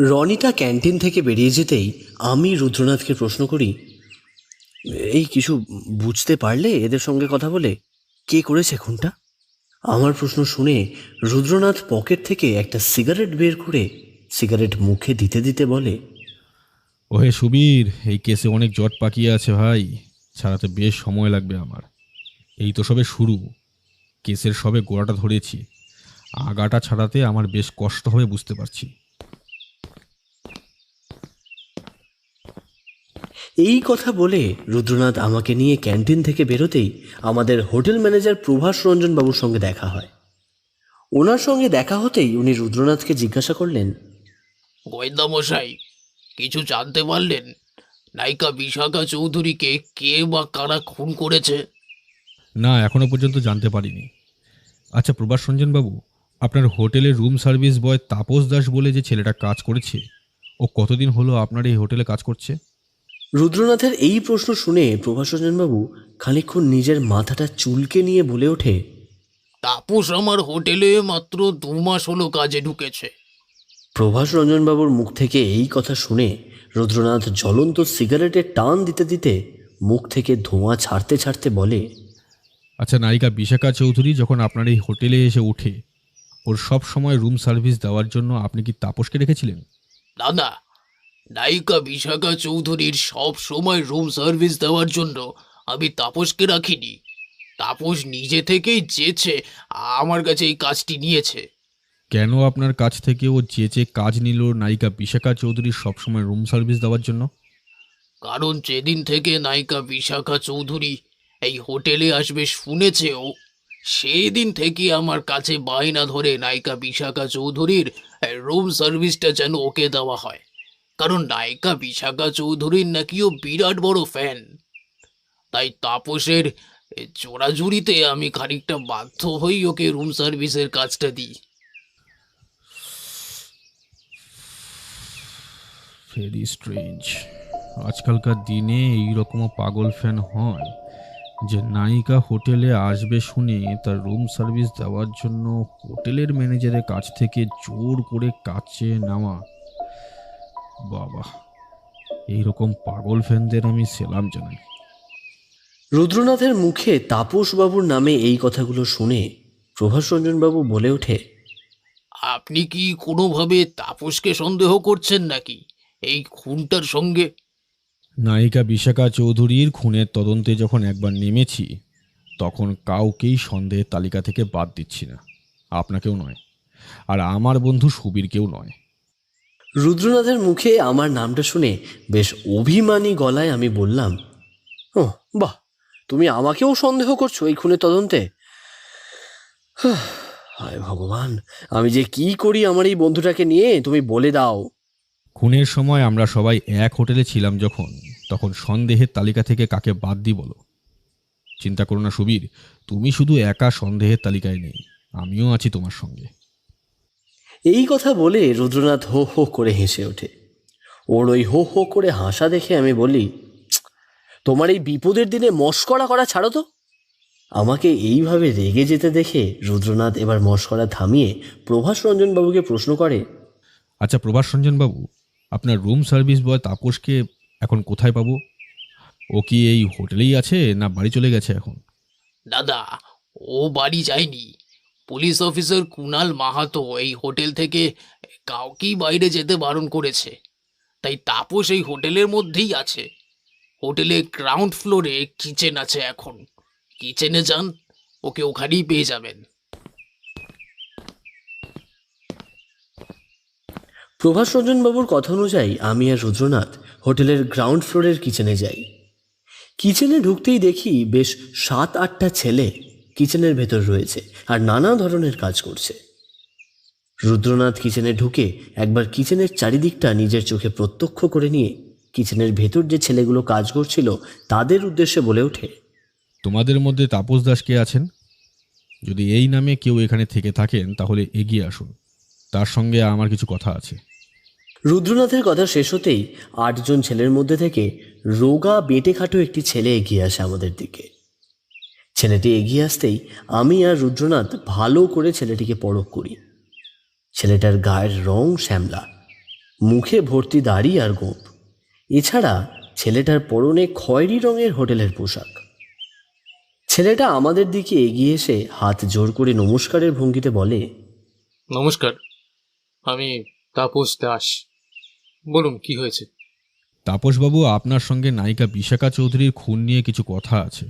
রনিতা ক্যান্টিন থেকে বেরিয়ে যেতেই আমি রুদ্রনাথকে প্রশ্ন করি, এই কিছু বুঝতে পারলে এদের সঙ্গে কথা বলে কে করেছে খুনটা? আমার প্রশ্ন শুনে রুদ্রনাথ পকেট থেকে একটা সিগারেট বের করে সিগারেট মুখে দিতে দিতে বলে, ওহে সুবীর, এই কেসে অনেক জট পাকিয়ে আছে ভাই, ছাড়াতে বেশ সময় লাগবে আমার। এই তো সবে শুরু, কেসের সবে গোড়াটা ধরেছি, আগাটা ছাড়াতে আমার বেশ কষ্ট হবে বুঝতে পারছি। এই কথা বলে রুদ্রনাথ আমাকে নিয়ে ক্যান্টিন থেকে বেরোতেই আমাদের হোটেল ম্যানেজার প্রভাস রঞ্জন বাবুর সঙ্গে দেখা হয়। ওনার সঙ্গে দেখা হতেই উনি রুদ্রনাথকে জিজ্ঞাসা করলেন, গোয়েন্দা মশাই, কিছু জানতে পারলেন নায়িকা বিশাখা চৌধুরীকে কে বা কারা খুন করেছে? না, এখনো পর্যন্ত জানতে পারিনি। আচ্ছা প্রভাস রঞ্জন বাবু, আপনার হোটেলে রুম সার্ভিস বয় তাপস দাস বলে যে ছেলেটা কাজ করেছে, ও কতদিন হলো আপনার এই হোটেলে কাজ করছে? রুদ্রনাথের এই প্রশ্ন শুনে প্রভাস রঞ্জনবাবু খানিকক্ষণ নিজের মাথাটা চুলকে নিয়ে বলে ওঠে, তাপস আমার হোটেলে মাত্র 2 মাস হলো কাজে ঢুকেছে। প্রভাস রঞ্জনবাবুর মুখ থেকে এই কথা শুনে রুদ্রনাথ জ্বলন্ত সিগারেটের টান দিতে দিতে মুখ থেকে ধোঁয়া ছাড়তে ছাড়তে বলে, আচ্ছা, নায়িকা বিশাখা চৌধুরী যখন আপনার এই হোটেলে এসে ওঠে, ওর সব সময় রুম সার্ভিস দেওয়ার জন্য আপনি কি তাপসকে রেখেছিলেন? দাদা, নায়িকা বিশাখা চৌধুরীর সব সময় রুম সার্ভিস দেওয়ার জন্য আমি তাপসকে রাখিনি। তাপস নিজে থেকেই চেয়েছে, আমার কাছে এই কাজটি নিয়েছে। কেন আপনার কাছ থেকে ও যে কাজ নিল নায়িকা বিশাখা চৌধুরীর সবসময় রুম সার্ভিস দেওয়ার জন্য? কারণ যেদিন থেকে নায়িকা বিশাখা চৌধুরী এই হোটেলে আসবে শুনেছে ও, সেই দিন থেকে আমার কাছে বায়না ধরে নায়িকা বিশাখা চৌধুরীর রুম সার্ভিসটা যেন ওকে দেওয়া হয়। কারণ নায়িকা বিশাখা চৌধুরীর নাকি ও বিরাট বড় ফ্যান। তাই তাপসের জোরাজুরিতে আমি খানিকটা বাধ্য হই ওকে রুম সার্ভিসের কাজটা দিই। Very strange. আজকালকার দিনে এইরকমও পাগল ফ্যান হয় যে নায়িকা হোটেলে আসবে শুনে তার রুম সার্ভিস দেওয়ার জন্য হোটেলের ম্যানেজারের কাছ থেকে জোর করে কাছে নেওয়া। বাবা, এইরকম পাগল ফ্যানদের আমি সেলাম জানাই। রুদ্রনাথের মুখে তাপসবাবুর নামে এই কথাগুলো শুনে প্রভাস রঞ্জনবাবু বলে ওঠে, আপনি কি কোনোভাবে তাপসকে সন্দেহ করছেন নাকি এই খুনটার সঙ্গে? নায়িকা বিশাখা চৌধুরীর খুনের তদন্তে যখন একবার নেমেছি, তখন কাউকেই সন্দেহের তালিকা থেকে বাদ দিচ্ছি না, আপনাকেও নয়, আর আমার বন্ধু সুবীরকেও নয়। রুদ্রনাথের মুখে আমার নামটা শুনে বেশ অভিমানী গলায় আমি বললাম, ও বাহ, তুমি আমাকেও সন্দেহ করছো এই খুনের তদন্তে? হায় ভগবান, আমি যে কি করি আমার এই বন্ধুটাকে নিয়ে, তুমি বলে দাও। খুনের সময় আমরা সবাই এক হোটেলে ছিলাম যখন, তখন সন্দেহের তালিকা থেকে কাকে বাদ দিই বলো? চিন্তা করো না সুবীর, তুমি শুধু একা সন্দেহের তালিকায় নেই, আমিও আছি তোমার সঙ্গে। এই কথা বলে রুদ্রনাথ হো হো করে হেসে ওঠে। ওর ওই হো হো করে হাসা দেখে আমি বলি, তোমার এই বিপদের দিনে মস্করা করা ছাড়ো তো। আমাকে এইভাবে রেগে যেতে দেখে রুদ্রনাথ এবার মস্করা থামিয়ে প্রভাস রঞ্জনবাবুকে প্রশ্ন করে, আচ্ছা প্রভাস রঞ্জন বাবু, আপনার রুম সার্ভিস বয় তাপসকে এখন কোথায় পাবো? ও কি এই হোটেলেই আছে না বাড়ি চলে গেছে এখন? দাদা, ও বাড়ি যায়নি। পুলিশ অফিসার কুনাল মাহাতো এই হোটেল থেকে কাউকেই বাইরে যেতে বারণ করেছে। তাই তাপস এই হোটেলের মধ্যেই আছে। হোটেলে গ্রাউন্ড ফ্লোরে কিচেন আছে এখন। কিচেনে যান, ওকে ওখানেই পেয়ে যাবেন। প্রভাস রঞ্জনবাবুর কথা অনুযায়ী আমি আর রুদ্রনাথ হোটেলের গ্রাউন্ড ফ্লোরের কিচেনে যাই। কিচেনে ঢুকতেই দেখি বেশ 7-8টা ছেলে কিচেনের ভেতর রয়েছে আর নানা ধরনের কাজ করছে। রুদ্রনাথ কিচেনে ঢুকে একবার কিচেনের চারিদিকটা নিজের চোখে প্রত্যক্ষ করে নিয়ে কিচেনের ভেতর যে ছেলেগুলো কাজ করছিল তাদের উদ্দেশ্যে বলে ওঠে, তোমাদের মধ্যে তাপস দাস কে আছেন? যদি এই নামে কেউ এখানে থেকে থাকেন তাহলে এগিয়ে আসুন, তার সঙ্গে আমার কিছু কথা আছে। রুদ্রনাথের কথা শেষ হতেই 8 জন ছেলের মধ্যে থেকে রোগা বেটে খাটো একটি ছেলে এগিয়ে আসে আমাদের দিকে। ছেলেটি এগিয়ে আসতেই আমি আর রুদ্রনাথ ভালো করে ছেলেটিকে পরখ করি। ছেলেটার গায়ের রং শ্যামলা, মুখে ভর্তি দাড়ি আর গোঁফ। এছাড়া ছেলেটার পরনে খয়েরি রঙের হোটেলের পোশাক। ছেলেটা আমাদের দিকে এগিয়ে এসে হাত জোর করে নমস্কারের ভঙ্গিতে বলে, নমস্কার, আমি তাপস দাস। বলুন কি হয়েছে? তাপসবাবু, আপনার সঙ্গে নায়িকা বিশাখা চৌধুরীর খুন নিয়ে কিছু কথা আছে।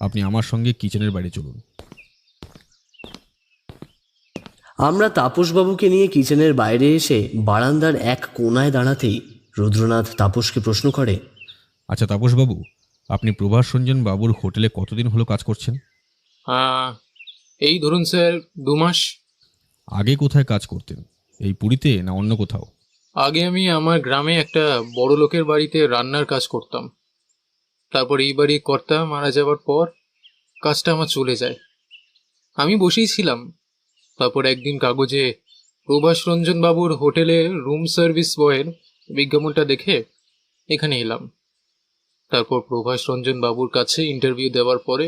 আপনি আমার সঙ্গে কিচেনের বাইরে চলুন। আমরা তাপসবাবুকে নিয়ে কিচেনের বাইরে এসে বারান্দার এক কোণায় দাঁড়াতেই রুদ্রনাথ তাপসকে প্রশ্ন করে, আচ্ছা তাপসবাবু, আপনি প্রভাস রঞ্জন বাবুর হোটেলে কতদিন হলো কাজ করছেন? এই ধরুন স্যার 2 মাস। আগে কোথায় কাজ করতেন, এই পুরীতে না অন্য কোথাও? আগে আমি আমার গ্রামে একটা বড় লোকের বাড়িতে রান্নার কাজ করতাম। তারপর এই বাড়ি কর্তা মারা যাওয়ার পর কাজটা আমার চলে যায়। আমি বসেই ছিলাম। তারপর একদিন কাগজে প্রভাস রঞ্জন বাবুর হোটেলে রুম সার্ভিস বয়ের বিজ্ঞাপনটা দেখে এখানে এলাম। তারপর প্রভাস রঞ্জন বাবুর কাছে ইন্টারভিউ দেওয়ার পরে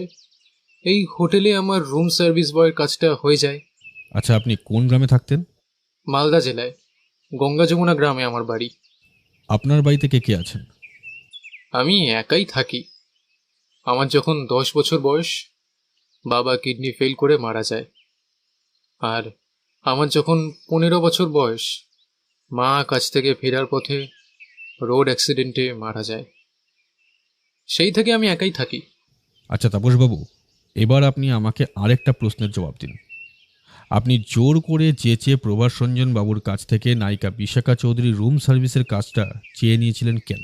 এই হোটেলে আমার রুম সার্ভিস বয়ের কাজটা হয়ে যায়। আচ্ছা, আপনি কোন গ্রামে থাকতেন? মালদা জেলায় গঙ্গা যমুনা গ্রামে আমার বাড়ি। আপনার বাড়িতে কে কে আছেন? আমি একাই থাকি। আমার যখন 10 বছর বয়স বাবা কিডনি ফেল করে মারা যায়। আর আমার যখন 15 বছর বয়স মা কাজ থেকে ফেরার পথে রোড অ্যাক্সিডেন্টে মারা যায়। সেই থেকে আমি একাই থাকি। আচ্ছা তাপসবাবু, এবার আপনি আমাকে আরেকটা প্রশ্নের জবাব দিন। আপনি জোর করে চেয়ে প্রভাস রঞ্জন বাবুর কাছ থেকে নায়িকা বিশাখা চৌধুরী রুম সার্ভিসের কাজটা চেয়ে নিয়েছিলেন কেন?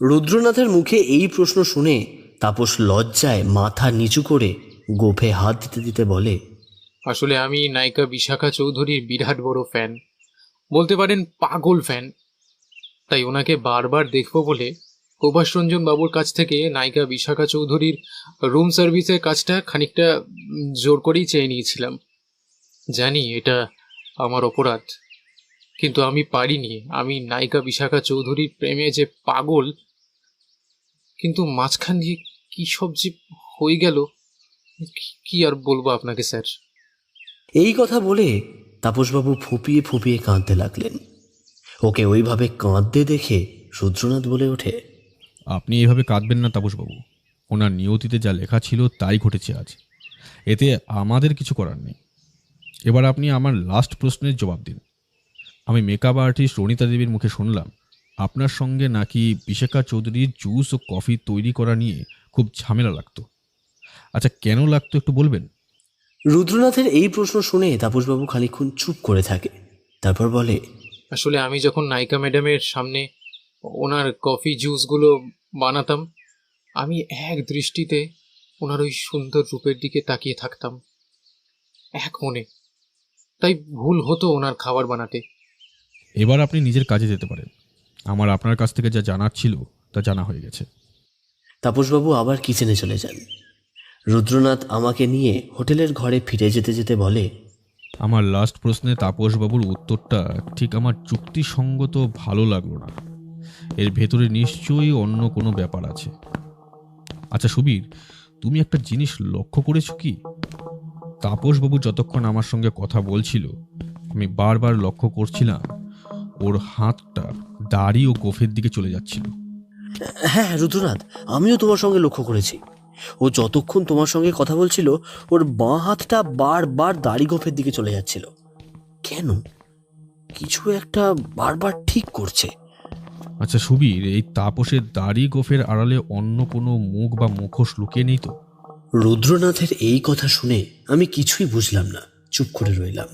রুদ্রনাথের মুখে এই প্রশ্ন শুনে তাপস লজ্জায় মাথা নিচু করে গোফে হাত দিতে দিতে বলে, আসলে আমি নায়িকা বিশাখা চৌধুরীর বিরাট বড় ফ্যান, বলতে পারেন পাগল ফ্যান। তাই ওনাকে বারবার দেখবো বলে প্রভাস রঞ্জন বাবুর কাছ থেকে নায়িকা বিশাখা চৌধুরীর রুম সার্ভিসের কাজটা খানিকটা জোর করেই চেয়ে নিয়েছিলাম। জানি এটা আমার অপরাধ, কিন্তু আমি পারিনি। আমি নায়িকা বিশাখা চৌধুরীর প্রেমে যে পাগল, কিন্তু মাঝখান দিয়ে কী সব যে হয়ে গেল কি আর বলবো আপনাকে স্যার। এই কথা বলে তাপসবাবু ফুপিয়ে ফুপিয়ে কাঁদতে লাগলেন। ওকে ওইভাবে কাঁদতে দেখে রুদ্রনাথ বলে ওঠে, আপনি এইভাবে কাঁদবেন না তাপসবাবু। ওনার নিয়তিতে যা লেখা ছিল তাই ঘটেছে আজ, এতে আমাদের কিছু করার নেই। এবার আপনি আমার লাস্ট প্রশ্নের জবাব দিন। আমি মেকআপ আর্টিস্ট রনিতা দেবীর মুখে শুনলাম আপনার সঙ্গে নাকি বিশাখা চৌধুরীর জুস ও কফি তৈরি করা নিয়ে খুব ঝামেলা লাগতো। আচ্ছা, কেন লাগতো একটু বলবেন? রুদ্রনাথের এই প্রশ্ন শুনে তাপসবাবু খানিকক্ষণ চুপ করে থাকে। তারপর বলে, আসলে আমি যখন নায়িকা ম্যাডামের সামনে ওনার কফি জুসগুলো বানাতাম, আমি এক দৃষ্টিতে ওনার ওই সুন্দর রূপের দিকে তাকিয়ে থাকতাম এক মনে। তাই ভুল হতো ওনার খাবার বানাতে। এবার আপনি নিজের কাজে যেতে পারেন। আমার আপনার কাছ থেকে যা জানার ছিল তা জানা হয়ে গেছে। তাপসবাবু আবার কিচেনে চলে যান। রুদ্রনাথ আমাকে নিয়ে হোটেলের ঘরে ফিরে যেতে যেতে বলে, আমার লাস্ট প্রশ্নে তাপসবাবুর উত্তরটা ঠিক আমার যুক্তিসঙ্গত ভালো লাগলো না। এর ভেতরে নিশ্চয়ই অন্য কোনো ব্যাপার আছে। আচ্ছা সুবীর, তুমি একটা জিনিস লক্ষ্য করেছো কি? তাপসবাবু যতক্ষণ আমার সঙ্গে কথা বলছিল আমি বারবার লক্ষ্য করছিলাম ওর হাতটা দাড়ি ও গোফের দিকে চলে যাচ্ছিল। হ্যাঁ রুদ্রনাথ, আমিও তোমার সঙ্গে লক্ষ্য করেছি। ও যতক্ষণ তোমার সঙ্গে কথা বলছিল ওর বাঁ হাতটা বারবার দাড়ি গোফের দিকে চলে যাচ্ছিল। কেন? কিছু একটা বারবার ঠিক করছে। আচ্ছা সুবীর, এই তাপসের দাড়ি গোফের আড়ালে অন্য কোনো মুখ বা মুখোশ লুকিয়ে নেই তো? রুদ্রনাথের এই কথা শুনে আমি কিছুই বুঝলাম না, চুপ করে রইলাম।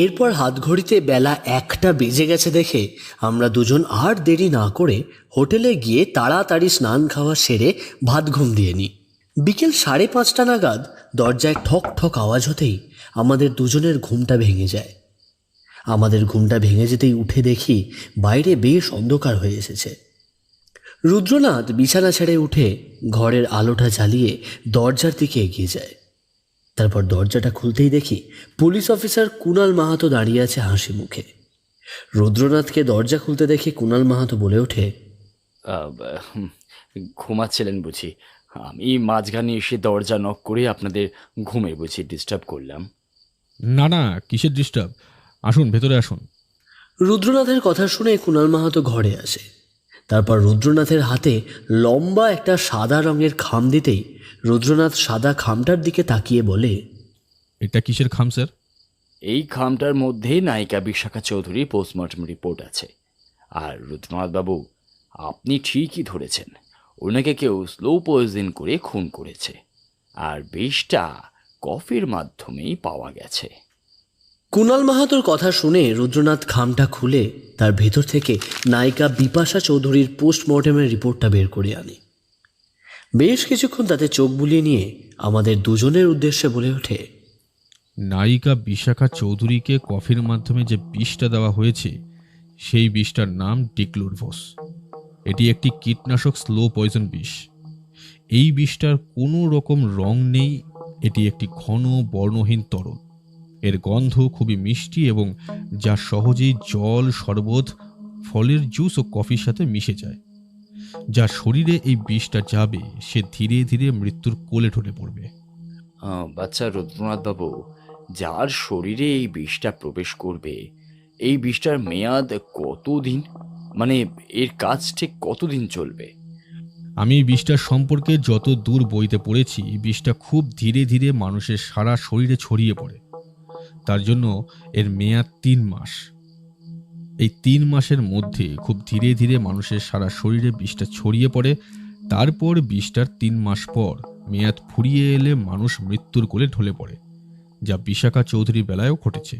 এরপর হাতঘড়িতে বেলা 1টা বেজে গেছে দেখে আমরা দুজন আর দেরি না করে হোটেলে গিয়ে তাড়াতাড়ি স্নান খাওয়া সেরে ভাত ঘুম দিয়ে নিই। বিকেল 5:30 নাগাদ দরজায় ঠক ঠক আওয়াজ হতেই আমাদের দুজনের ঘুমটা ভেঙে যায়। আমাদের ঘুমটা ভেঙে যেতেই উঠে দেখি বাইরে বেশ অন্ধকার হয়ে এসেছে। রুদ্রনাথ বিছানা ছেড়ে উঠে ঘরের আলোটা জ্বালিয়ে দরজার দিকে এগিয়ে যায়। তারপর দরজাটা খুলতেই দেখি পুলিশ অফিসার কুণাল মাহাতো দাঁড়িয়ে আছে হাসি মুখে। রুদ্রনাথকে দরজা খুলতে দেখে কুণাল মাহাতো বলে ওঠে, ঘুমাচ্ছিলেন বুঝি? আমি মাঝখানে এসে দরজা নক করে আপনাদের ঘুমে বুঝি ডিস্টার্ব করলাম? না না, কিসের ডিস্টার্ব? আসুন ভেতরে আসুন। রুদ্রনাথের কথা শুনে কুণাল মাহাতো ঘরে আসে। তারপর রুদ্রনাথের হাতে লম্বা একটা সাদা রঙের খাম দিতেই রুদ্রনাথ সাদা খামটার দিকে তাকিয়ে বলে, এটা কিসের খাম স্যার? এই খামটার মধ্যে নায়িকা বিশাখা চৌধুরীর পোস্টমর্টম রিপোর্ট আছে। আর রুদ্রনাথ বাবু, আপনি ঠিকই ধরেছেন, ওনাকে কেউ স্লো পয়জন করে খুন করেছে, আর বিষটা কফির মাধ্যমেই পাওয়া গেছে। কুণাল মাহাতোর কথা শুনে রুদ্রনাথ খামটা খুলে তার ভেতর থেকে নায়িকা বিপাশা চৌধুরীর পোস্টমর্টেমের রিপোর্টটা বের করে আনে। বেশ কিছুক্ষণ তাতে চোখ বুলিয়ে নিয়ে আমাদের দুজনের উদ্দেশ্যে বলে ওঠে, নায়িকা বিশাখা চৌধুরীকে কফির মাধ্যমে যে বিষটা দেওয়া হয়েছে সেই বিষটার নাম ডিক্লোরভস। এটি একটি কীটনাশক স্লো পয়জন বিষ। এই বিষটার কোনো রকম রং নেই, এটি একটি ঘন বর্ণহীন তরল। এর গন্ধ খুবই মিষ্টি এবং যা সহজেই জল, শরবত, ফলের জুস ও কফির সাথে মিশে যায়। যার শরীরে এই বিষটা যাবে সে ধীরে ধীরে মৃত্যুর কোলে ঢলে পড়বে। বাচ্চা রুদ্রনাথ বাবু, যার শরীরে এই বিষটা প্রবেশ করবে, এই বিষটার মেয়াদ কতদিন, মানে এর কাজ ঠিক কতদিন চলবে? আমি এই বিষটার সম্পর্কে যত দূর বইতে পড়েছি, বিষটা খুব ধীরে ধীরে মানুষের সারা শরীরে ছড়িয়ে পড়ে। তার জন্য এর মেয়াদ 3 মাস। এই 3 মাসের মধ্যে খুব ধীরে ধীরে মানুষের সারা শরীরে বিষটা ছড়িয়ে পড়ে। তারপর বিষটার 3 মাস পর মেয়াদ ফুরিয়ে এলে মানুষ মৃত্যুর কোলে ঢলে পড়ে, যা বিশাখা চৌধুরীর বেলায়ও ঘটেছে।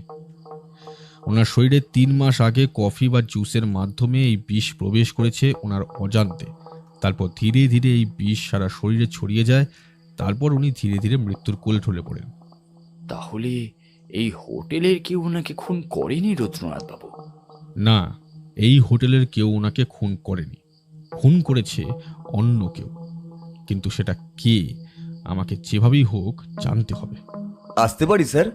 ওনার শরীরে 3 মাস আগে কফি বা জুসের মাধ্যমে এই বিষ প্রবেশ করেছে ওনার অজান্তে। তারপর ধীরে ধীরে এই বিষ সারা শরীরে ছড়িয়ে যায়। তারপর উনি ধীরে ধীরে মৃত্যুর কোলে ঢলে পড়েন। তাহলে এই হোটেলের কেউ ওনাকে খুন করেনি রুদ্রনাথ বাবু? না, এই হোটেলের কেউ ওনাকে খুন করেনি। খুন করেছে অন্য কেউ, কিন্তু সেটা কে আমাকে যেভাবেই হোক জানতে হবে। আসতে পারি স্যার?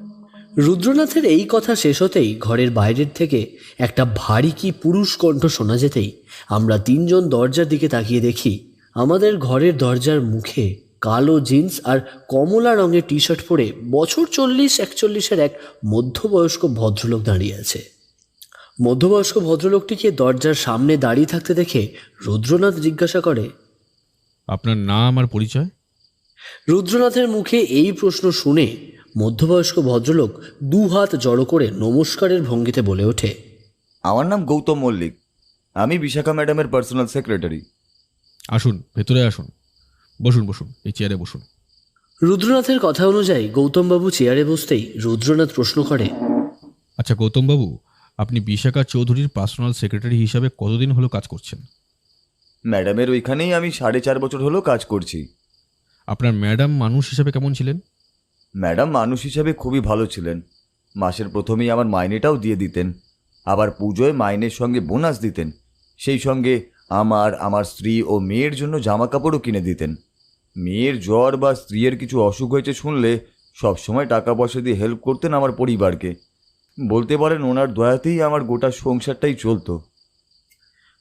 রুদ্রনাথের এই কথা শেষ হতেই ঘরের বাইরের থেকে একটা ভারী কি পুরুষ কণ্ঠ শোনা যেতেই আমরা 3 জন দরজার দিকে তাকিয়ে দেখি আমাদের ঘরের দরজার মুখে কালো জিন্স আর কমলা রঙের টি শার্ট পরে বছর 40-41-এর এক মধ্যবয়স্ক ভদ্রলোক দাঁড়িয়ে আছে। মধ্যবয়স্ক ভদ্রলোকটিকে দরজার সামনে দাঁড়িয়ে থাকতে দেখে রুদ্রনাথ জিজ্ঞাসা করে, আপনার নাম আর পরিচয়? রুদ্রনাথের মুখে এই প্রশ্ন শুনে মধ্যবয়স্ক ভদ্রলোক 2 হাত জড়ো করে নমস্কারের ভঙ্গিতে বলে ওঠে, আমার নাম গৌতম মল্লিক, আমি বিশাখা ম্যাডামের পার্সোনাল সেক্রেটারি। আসুন, ভেতরে আসুন। বসুন বসুন, এই চেয়ারে বসুন। রুদ্রনাথের কথা অনুযায়ী গৌতমবাবু চেয়ারে বসতেই রুদ্রনাথ প্রশ্ন করে, আচ্ছা গৌতমবাবু, আপনি বিশাখা চৌধুরীর পার্সোনাল সেক্রেটারি হিসাবে কতদিন হলো কাজ করছেন? ম্যাডামের ওইখানেই আমি 4.5 বছর হলো কাজ করছি। আপনার ম্যাডাম মানুষ হিসাবে কেমন ছিলেন? ম্যাডাম মানুষ হিসাবে খুবই ভালো ছিলেন। মাসের প্রথমেই আমার মাইনেটাও দিয়ে দিতেন, আবার পুজোয় মাইনের সঙ্গে বোনাস দিতেন। সেই সঙ্গে আমার স্ত্রী ও মেয়ের জন্য জামা কাপড়ও কিনে দিতেন। মেয়ের জ্বর বা স্ত্রীর কিছু অসুখ হয়েছে শুনলে সবসময় টাকা পয়সা দিয়ে হেল্প করতেন আমার পরিবারকে। বলতে পারেন ওনার দয়াতেই আমার গোটা সংসারটাই চলতো।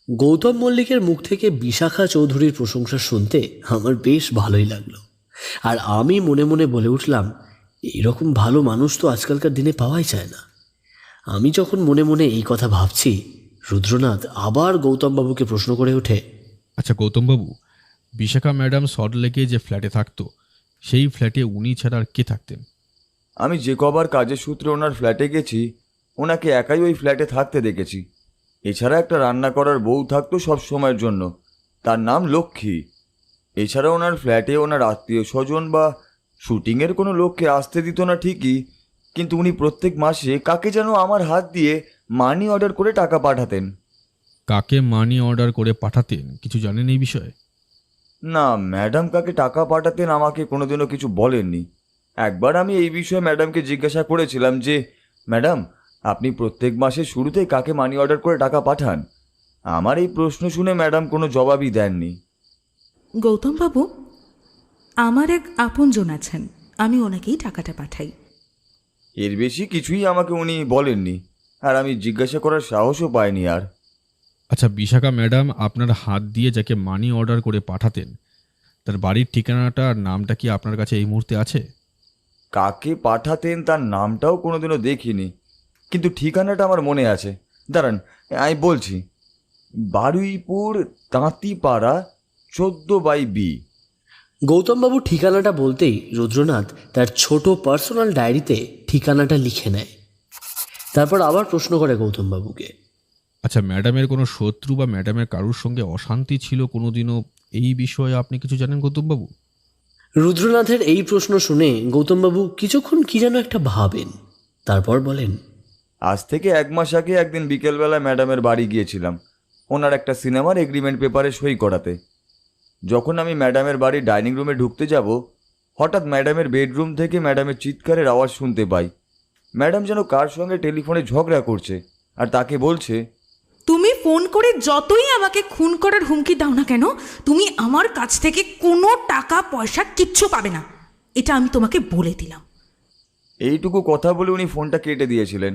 গৌতম মল্লিকের মুখ থেকে বিশাখা চৌধুরীর প্রশংসা শুনতে আমার বেশ ভালোই লাগলো। আর আমি মনে মনে বলে উঠলাম, এইরকম ভালো মানুষ তো আজকালকার দিনে পাওয়াই যায় না। আমি যখন মনে মনে এই কথা ভাবছি, রুদ্রনাথ আবার গৌতমবাবুকে প্রশ্ন করে ওঠে, আচ্ছা গৌতমবাবু, বিশাখা ম্যাডাম সল্টলেকে যে ফ্ল্যাটে থাকতো, সেই ফ্ল্যাটে উনি ছাড়া আর কে থাকতেন? আমি যে কবার কাজের সূত্রে ওনার ফ্ল্যাটে গেছি, ওনাকে একাই ওই ফ্ল্যাটে থাকতে দেখেছি। এছাড়া একটা রান্না করার বউ থাকতো সব সময়ের জন্য, তার নাম লক্ষ্মী। এছাড়া ওনার ফ্ল্যাটে ওনার আত্মীয় স্বজন বা শুটিংয়ের কোনো লোককে আসতে দিত না ঠিকই, কিন্তু উনি প্রত্যেক মাসে কাকে যেন আমার হাত দিয়ে মানি অর্ডার করে টাকা পাঠাতেন। কাকে মানি অর্ডার করে পাঠাতেন কিছু জানেন এই বিষয়ে? না, ম্যাডাম কাকে টাকা পাঠাতেন আমাকে কোনোদিনও কিছু বলেননি। একবার আমি এই বিষয়ে ম্যাডামকে জিজ্ঞাসা করেছিলাম যে, ম্যাডাম আপনি প্রত্যেক মাসের শুরুতেই কাকে মানি অর্ডার করে টাকা পাঠান? আমার এই প্রশ্ন শুনে ম্যাডাম কোনো জবাবই দেননি। গৌতমবাবু, আমার এক আপনজন আছেন, আমি ওনাকেই টাকাটা পাঠাই। এর বেশি কিছুই আমাকে উনি বলেননি, আর আমি জিজ্ঞাসা করার সাহসও পাইনি আর। আচ্ছা বিশাখা ম্যাডাম আপনার হাত দিয়ে যাকে মানি অর্ডার করে পাঠাতেন, তার বাড়ির ঠিকানাটা আর নামটা কি আপনার কাছে এই মুহূর্তে আছে? কাকে পাঠাতেন তার নামটাও কোনোদিনও দেখিনি, কিন্তু ঠিকানাটা আমার মনে আছে। দাঁড়ান, আমি বলছি, বারুইপুর তাঁতিপাড়া 14/B। গৌতমবাবু ঠিকানাটা বলতেই রুদ্রনাথ তার ছোট পার্সোনাল ডায়েরিতে ঠিকানাটা লিখে নেয়। তারপর আবার প্রশ্ন করে গৌতমবাবুকে। আচ্ছা, ম্যাডামের কোনো শত্রু বা ম্যাডামের কারুর সঙ্গে অশান্তি ছিল কোনোদিনও, এই বিষয়ে আপনি কিছু জানেন গৌতমবাবু? রুদ্রনাথের এই প্রশ্ন শুনে গৌতমবাবু কিছুক্ষণ কি যেন একটা ভাবেন, তারপর বলেন, আজ থেকে 1 মাস আগে একদিন বিকেলবেলা ম্যাডামের বাড়ি গিয়েছিলাম ওনার একটা সিনেমার এগ্রিমেন্ট পেপারে সই করাতে। যখন আমি ম্যাডামের বাড়ি ডাইনিং রুমে ঢুকতে যাব, হঠাৎ ম্যাডামের বেডরুম থেকে ম্যাডামের চিৎকারের আওয়াজ শুনতে পাই। ম্যাডাম যেন কার সঙ্গে টেলিফোনে ঝগড়া করছে আর তাকে বলছে, তুমি ফোন করে যতই আমাকে খুন করার হুমকি দাও না কেন, তুমি আমার কাছ থেকে কোনো টাকা পয়সা কিচ্ছু পাবে না, এটা আমি তোমাকে বলে দিলাম। এইটুকু কথা বলে উনি ফোনটা কেটে দিয়েছিলেন।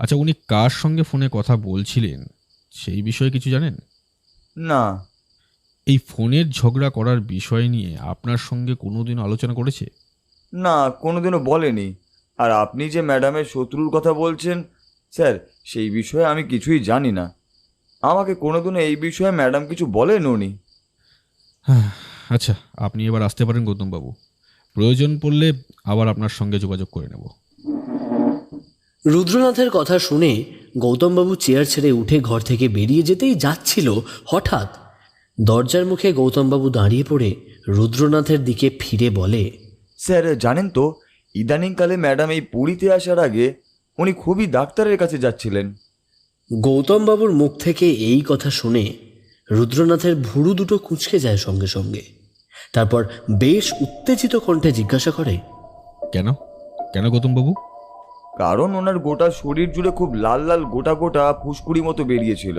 আচ্ছা, উনি কার সঙ্গে ফোনে কথা বলছিলেন সেই বিষয়ে কিছু জানেন? না। এই ফোনের ঝগড়া করার বিষয় নিয়ে আপনার সঙ্গে কোনোদিন আলোচনা করেছে? না, কোনোদিনও বলেনি। আর আপনি যে ম্যাডামের শত্রুর কথা বলছেন স্যার, সেই বিষয়ে আমি কিছুই জানি না। আমাকে কোনোদিনও এই বিষয়ে ম্যাডাম কিছু বলেন উনি। হ্যাঁ, আচ্ছা, আপনি এবার আসতে পারেন গৌতমবাবু। প্রয়োজন পড়লে আবার আপনার সঙ্গে যোগাযোগ করে নেব। রুদ্রনাথের কথা শুনে গৌতমবাবু চেয়ার ছেড়ে উঠে ঘর থেকে বেরিয়ে যেতেই যাচ্ছিল, হঠাৎ দরজার মুখে গৌতমবাবু দাঁড়িয়ে পড়ে রুদ্রনাথের দিকে ফিরে বলে, স্যার জানেন তো, ইদানিংকালে ম্যাডাম এই পুরীতে আসার আগে উনি খুবই ডাক্তারের কাছে যাচ্ছিলেন। গৌতমবাবুর মুখ থেকে এই কথা শুনে রুদ্রনাথের ভুরু দুটো কুঁচকে যায় সঙ্গে সঙ্গে। তারপর বেশ উত্তেজিত কণ্ঠে জিজ্ঞাসা করে, কেন কেন গৌতমবাবু? কারণ ওনার গোটা শরীর জুড়ে খুব লাল লাল গোটা গোটা ফুসকুড়ি মতো বেরিয়েছিল।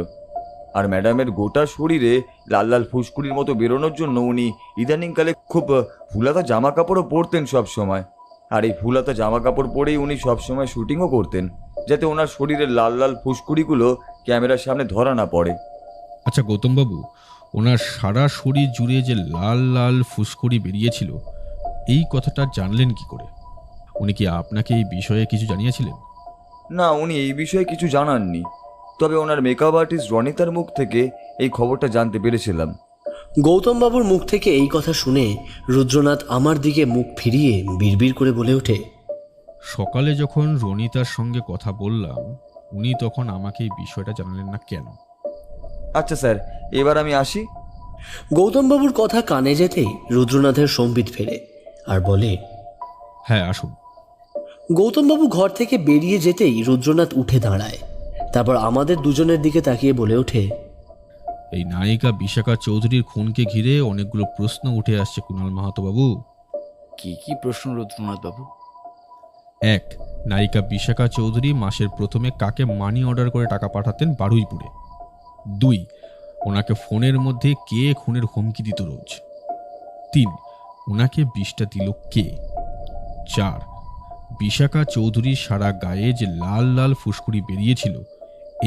আর ম্যাডামের গোটা শরীরে লাল লাল ফুসকুড়ির মতো বেরোনোর জন্য উনি ইদানিংকালে খুব ফুলাতা জামা কাপড়ও পরতেন সব সময়। আর এই ফুলাতা জামা কাপড় পরেই উনি সবসময় শুটিংও করতেন, যাতে ওনার শরীরের লাল লাল ফুসকুড়িগুলো ক্যামেরার সামনে ধরা না পড়ে। আচ্ছা গৌতমবাবু, ওনার সারা শরীর জুড়ে যে লাল লাল ফুসকুড়ি বেরিয়েছিল, এই কথাটা জানলেন কি করে? উনি কি আপনাকে এই বিষয়ে কিছু জানিয়েছিলেন? না, উনি এই বিষয়ে কিছু জানাননি। তবে ওনার মেকআপ আর্টিস্ট রনিতার মুখ থেকে এই খবরটা জানতে পেরেছিলাম। গৌতমবাবুর মুখ থেকে এই কথা শুনে রুদ্রনাথ আমার দিকে মুখ ফিরিয়ে বিড়বিড় করে বলে ওঠে, সকালে যখন রনিতার সঙ্গে কথা বললাম, উনি তখন আমাকে এই বিষয়টা জানালেন না কেন? আচ্ছা স্যার, এবার আমি আসি। গৌতমবাবুর কথা কানে যেতেই রুদ্রনাথের সম্বিত ফেরে আর বলে, হ্যাঁ, আসুন। গৌতমবাবু ঘর থেকে বেরিয়ে যেতেই রুদ্রনাথ উঠে দাঁড়ায়। তারপর আমাদের দুজনের দিকে তাকিয়ে বলে ওঠে, এই নায়িকা বিশাখা চৌধুরীর খুনকে ঘিরে অনেকগুলো প্রশ্ন উঠে আসছে কুণাল মাহাতো বাবু। কি কি প্রশ্ন রুদ্রনাথ বাবু? 1. নায়িকা বিশাখা চৌধুরী মাসের প্রথমে কাকে মানি অর্ডার করে টাকা পাঠাতেন বারুইপুরে? 2. ওনাকে ফোনের মধ্যে কে খুনের হুমকি দিত রোজ? 3. ওনাকে বিষটা দিল কে? 4. বিশাখা চৌধুরীর সারা গায়ে যে লাল লাল ফুসকুড়ি বেরিয়েছিল,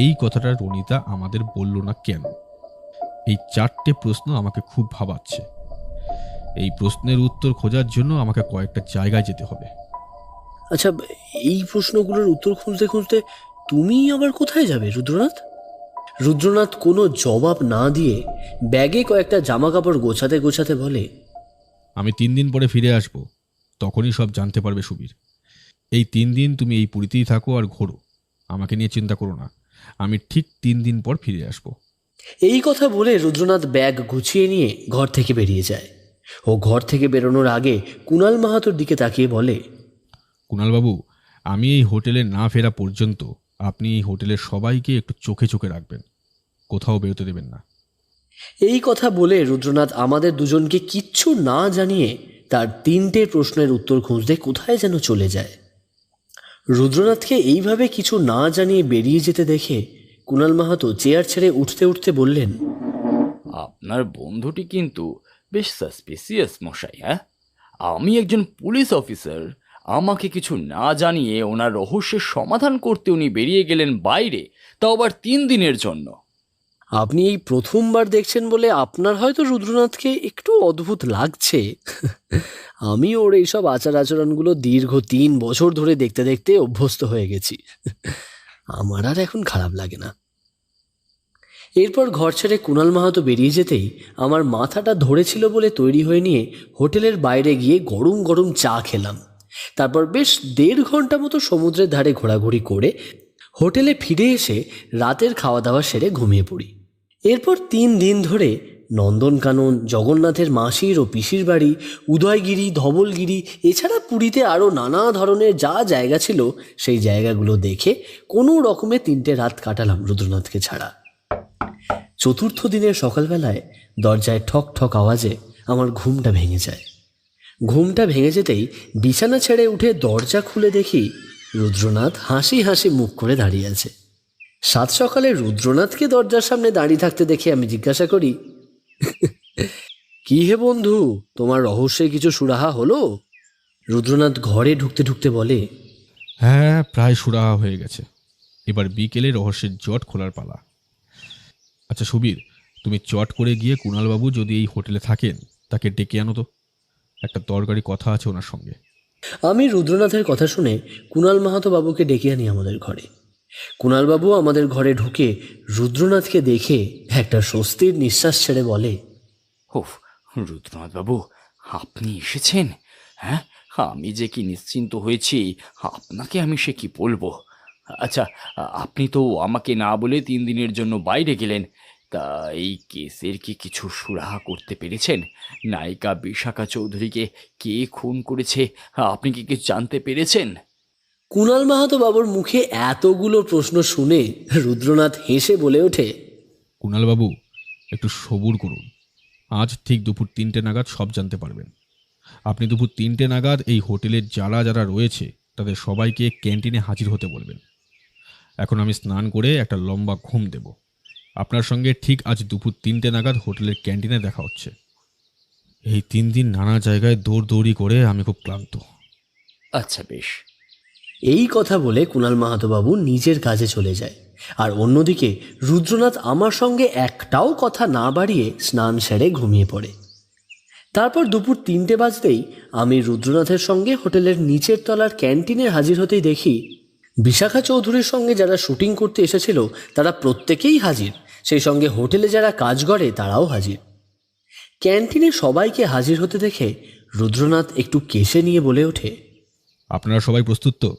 এই কথাটা রনিতা আমাদের বলল না কেন? এই 4টে প্রশ্ন আমাকে খুব ভাবাচ্ছে। এই প্রশ্নের উত্তর খোঁজার জন্য আমাকে কয়েকটা জায়গায় যেতে হবে। আচ্ছা, এই প্রশ্নগুলোর উত্তর খুঁজতে খুঁজতে তুমি আবার কোথায় যাবে রুদ্রনাথ? রুদ্রনাথ কোনো জবাব না দিয়ে ব্যাগে কয়েকটা জামা কাপড় গোছাতে গোছাতে বলে, আমি 3 দিন পরে ফিরে আসব, তখনই সব জানতে পারবে সুবীর। এই 3 দিন তুমি এই পুরীতেই থাকো আর ঘোরো, আমাকে নিয়ে চিন্তা করো না। আমি ঠিক 3 দিন পর ফিরে আসব। এই কথা বলে রুদ্রনাথ ব্যাগ গুছিয়ে নিয়ে ঘর থেকে বেরিয়ে যায়। ও ঘর থেকে বেরোনোর আগে কুণাল মাহাতোর দিকে তাকিয়ে বলে, কুণালবাবু, আমি এই হোটেলে না ফেরা পর্যন্ত আপনি এই হোটেলের সবাইকে একটু চোখে চোখে রাখবেন, কোথাও বেরোতে দেবেন না। এই কথা বলে রুদ্রনাথ আমাদের দুজনকে কিচ্ছু না জানিয়ে তার 3টে প্রশ্নের উত্তর খুঁজতে কোথায় যেন চলে যায়। রুদ্রনাথকে এইভাবে কিছু না জানিয়ে বেরিয়ে যেতে দেখে কুণাল মাহাতো চেয়ার ছেড়ে উঠতে উঠতে বললেন, আপনার বন্ধুটি কিন্তু বেশ সাসপিসিয়াস মশাই। হ্যাঁ, আমি একজন পুলিশ অফিসার, আমাকে কিছু না জানিয়ে ওনার রহস্যের সমাধান করতে উনি বেরিয়ে গেলেন বাইরে, তাও আবার 3 দিনের জন্য। আপনি এই প্রথমবার দেখছেন বলে আপনার হয়তো রুদ্রনাথকে একটু অদ্ভুত লাগছে। আমি ওর এইসব আচার আচরণগুলো দীর্ঘ 3 বছর ধরে দেখতে দেখতে অভ্যস্ত হয়ে গেছি। আমার আর এখন খারাপ লাগে না। এরপর ঘর ছেড়ে কুণাল মাহাতো বেরিয়ে যেতেই আমার মাথাটা ধরেছিল বলে তৈরি হয়ে নিয়ে হোটেলের বাইরে গিয়ে গরম গরম চা খেলাম। তারপর বেশ 1.5 ঘন্টা মতো সমুদ্রের ধারে ঘোরাঘুরি করে হোটেলে ফিরে এসে রাতের খাওয়া দাওয়া সেরে ঘুমিয়ে পড়ি। এরপর 3 দিন ধরে নন্দনকানন, জগন্নাথের মাসির ও পিসির বাড়ি, উদয়গিরি, ধবলগিরি, এছাড়া পুরীতে আরও নানা ধরনের যা জায়গা ছিল সেই জায়গাগুলো দেখে কোনো রকমে 3টে রাত কাটালাম রুদ্রনাথকে ছাড়া। 4র্থ দিনের সকালবেলায় দরজায় ঠক ঠক আওয়াজে আমার ঘুমটা ভেঙে যায়। ঘুমটা ভেঙে যেতেই বিছানা ছেড়ে উঠে দরজা খুলে দেখি রুদ্রনাথ হাসি হাসি মুখ করে দাঁড়িয়ে আছে। 7 সকালে রুদ্রনাথকে দরজার সামনে দাঁড়িয়ে থাকতে দেখে আমি জিজ্ঞাসা করি, কি হে বন্ধু, তোমার রহস্যে কিছু সুরাহা হলো? রুদ্রনাথ ঘরে ঢুকতে ঢুকতে বলে, হ্যাঁ, প্রায় সুরাহা হয়ে গেছে। এবার বিকেলে রহস্যের জট খোলার পালা। আচ্ছা সুবীর, তুমি চট করে গিয়ে কুণালবাবু যদি এই হোটেলে থাকেন তাকে ডেকে আনো তো, একটা দরকারি কথা আছে ওনার সঙ্গে। আমি রুদ্রনাথের কথা শুনে কুণাল মাহাতো বাবুকে ডেকে আনি আমাদের ঘরে। কুণালবাবু আমাদের ঘরে ঢুকে রুদ্রনাথকে দেখে একটা স্বস্তির নিঃশ্বাস ছেড়ে বলে, ওহ, রুদ্রনাথ বাবু, আপনি এসেছেন? হ্যাঁ, আমি যে কি নিশ্চিন্ত হয়েছি আপনাকে আমি সে কি বলবো। আচ্ছা, আপনি তো আমাকে না বলে 3 দিনের জন্য বাইরে গেলেন, তা এই কেসের কি কিছু সুরাহা করতে পেরেছেন? নায়িকা বিশাখা চৌধুরীকে কে খুন করেছে আপনি কি কিছু জানতে পেরেছেন? কুণাল মাহাতো বাবুর মুখে এতগুলো প্রশ্ন শুনে রুদ্রনাথ হেসে বলে ওঠে, কুণালবাবু, একটু সবুর করুন। আজ ঠিক দুপুর 3টে নাগাদ সব জানতে পারবেন। আপনি দুপুর 3টে নাগাদ এই হোটেলের যারা যারা রয়েছে তাদের সবাইকে ক্যান্টিনে হাজির হতে বলবেন। এখন আমি স্নান করে একটা লম্বা ঘুম দেব। আপনার সঙ্গে ঠিক আজ দুপুর 3টে নাগাদ হোটেলের ক্যান্টিনে দেখা হচ্ছে। এই 3 দিন নানা জায়গায় দৌড়দৌড়ি করে আমি খুব ক্লান্ত। আচ্ছা বেশ। এই কথা বলে কুণাল মাহাতো বাবু নিজের কাজে চলে যায়। আর অন্যদিকে রুদ্রনাথ আমার সঙ্গে একটাও কথা না বাড়িয়ে স্নান সেরে ঘুমিয়ে পড়ে। তারপর দুপুর 3টে বাজতেই আমি রুদ্রনাথের সঙ্গে হোটেলের নিচের তলার ক্যান্টিনে হাজির হতেই দেখি বিশাখা চৌধুরীর সঙ্গে যারা শুটিং করতে এসেছিল তারা প্রত্যেকেই হাজির, সেই সঙ্গে হোটেলে যারা কাজ করে তারাও হাজির। ক্যান্টিনে সবাইকে হাজির হতে দেখে রুদ্রনাথ একটু কেশে নিয়ে বলে ওঠে, আপনারা সবাই প্রস্তুত তো?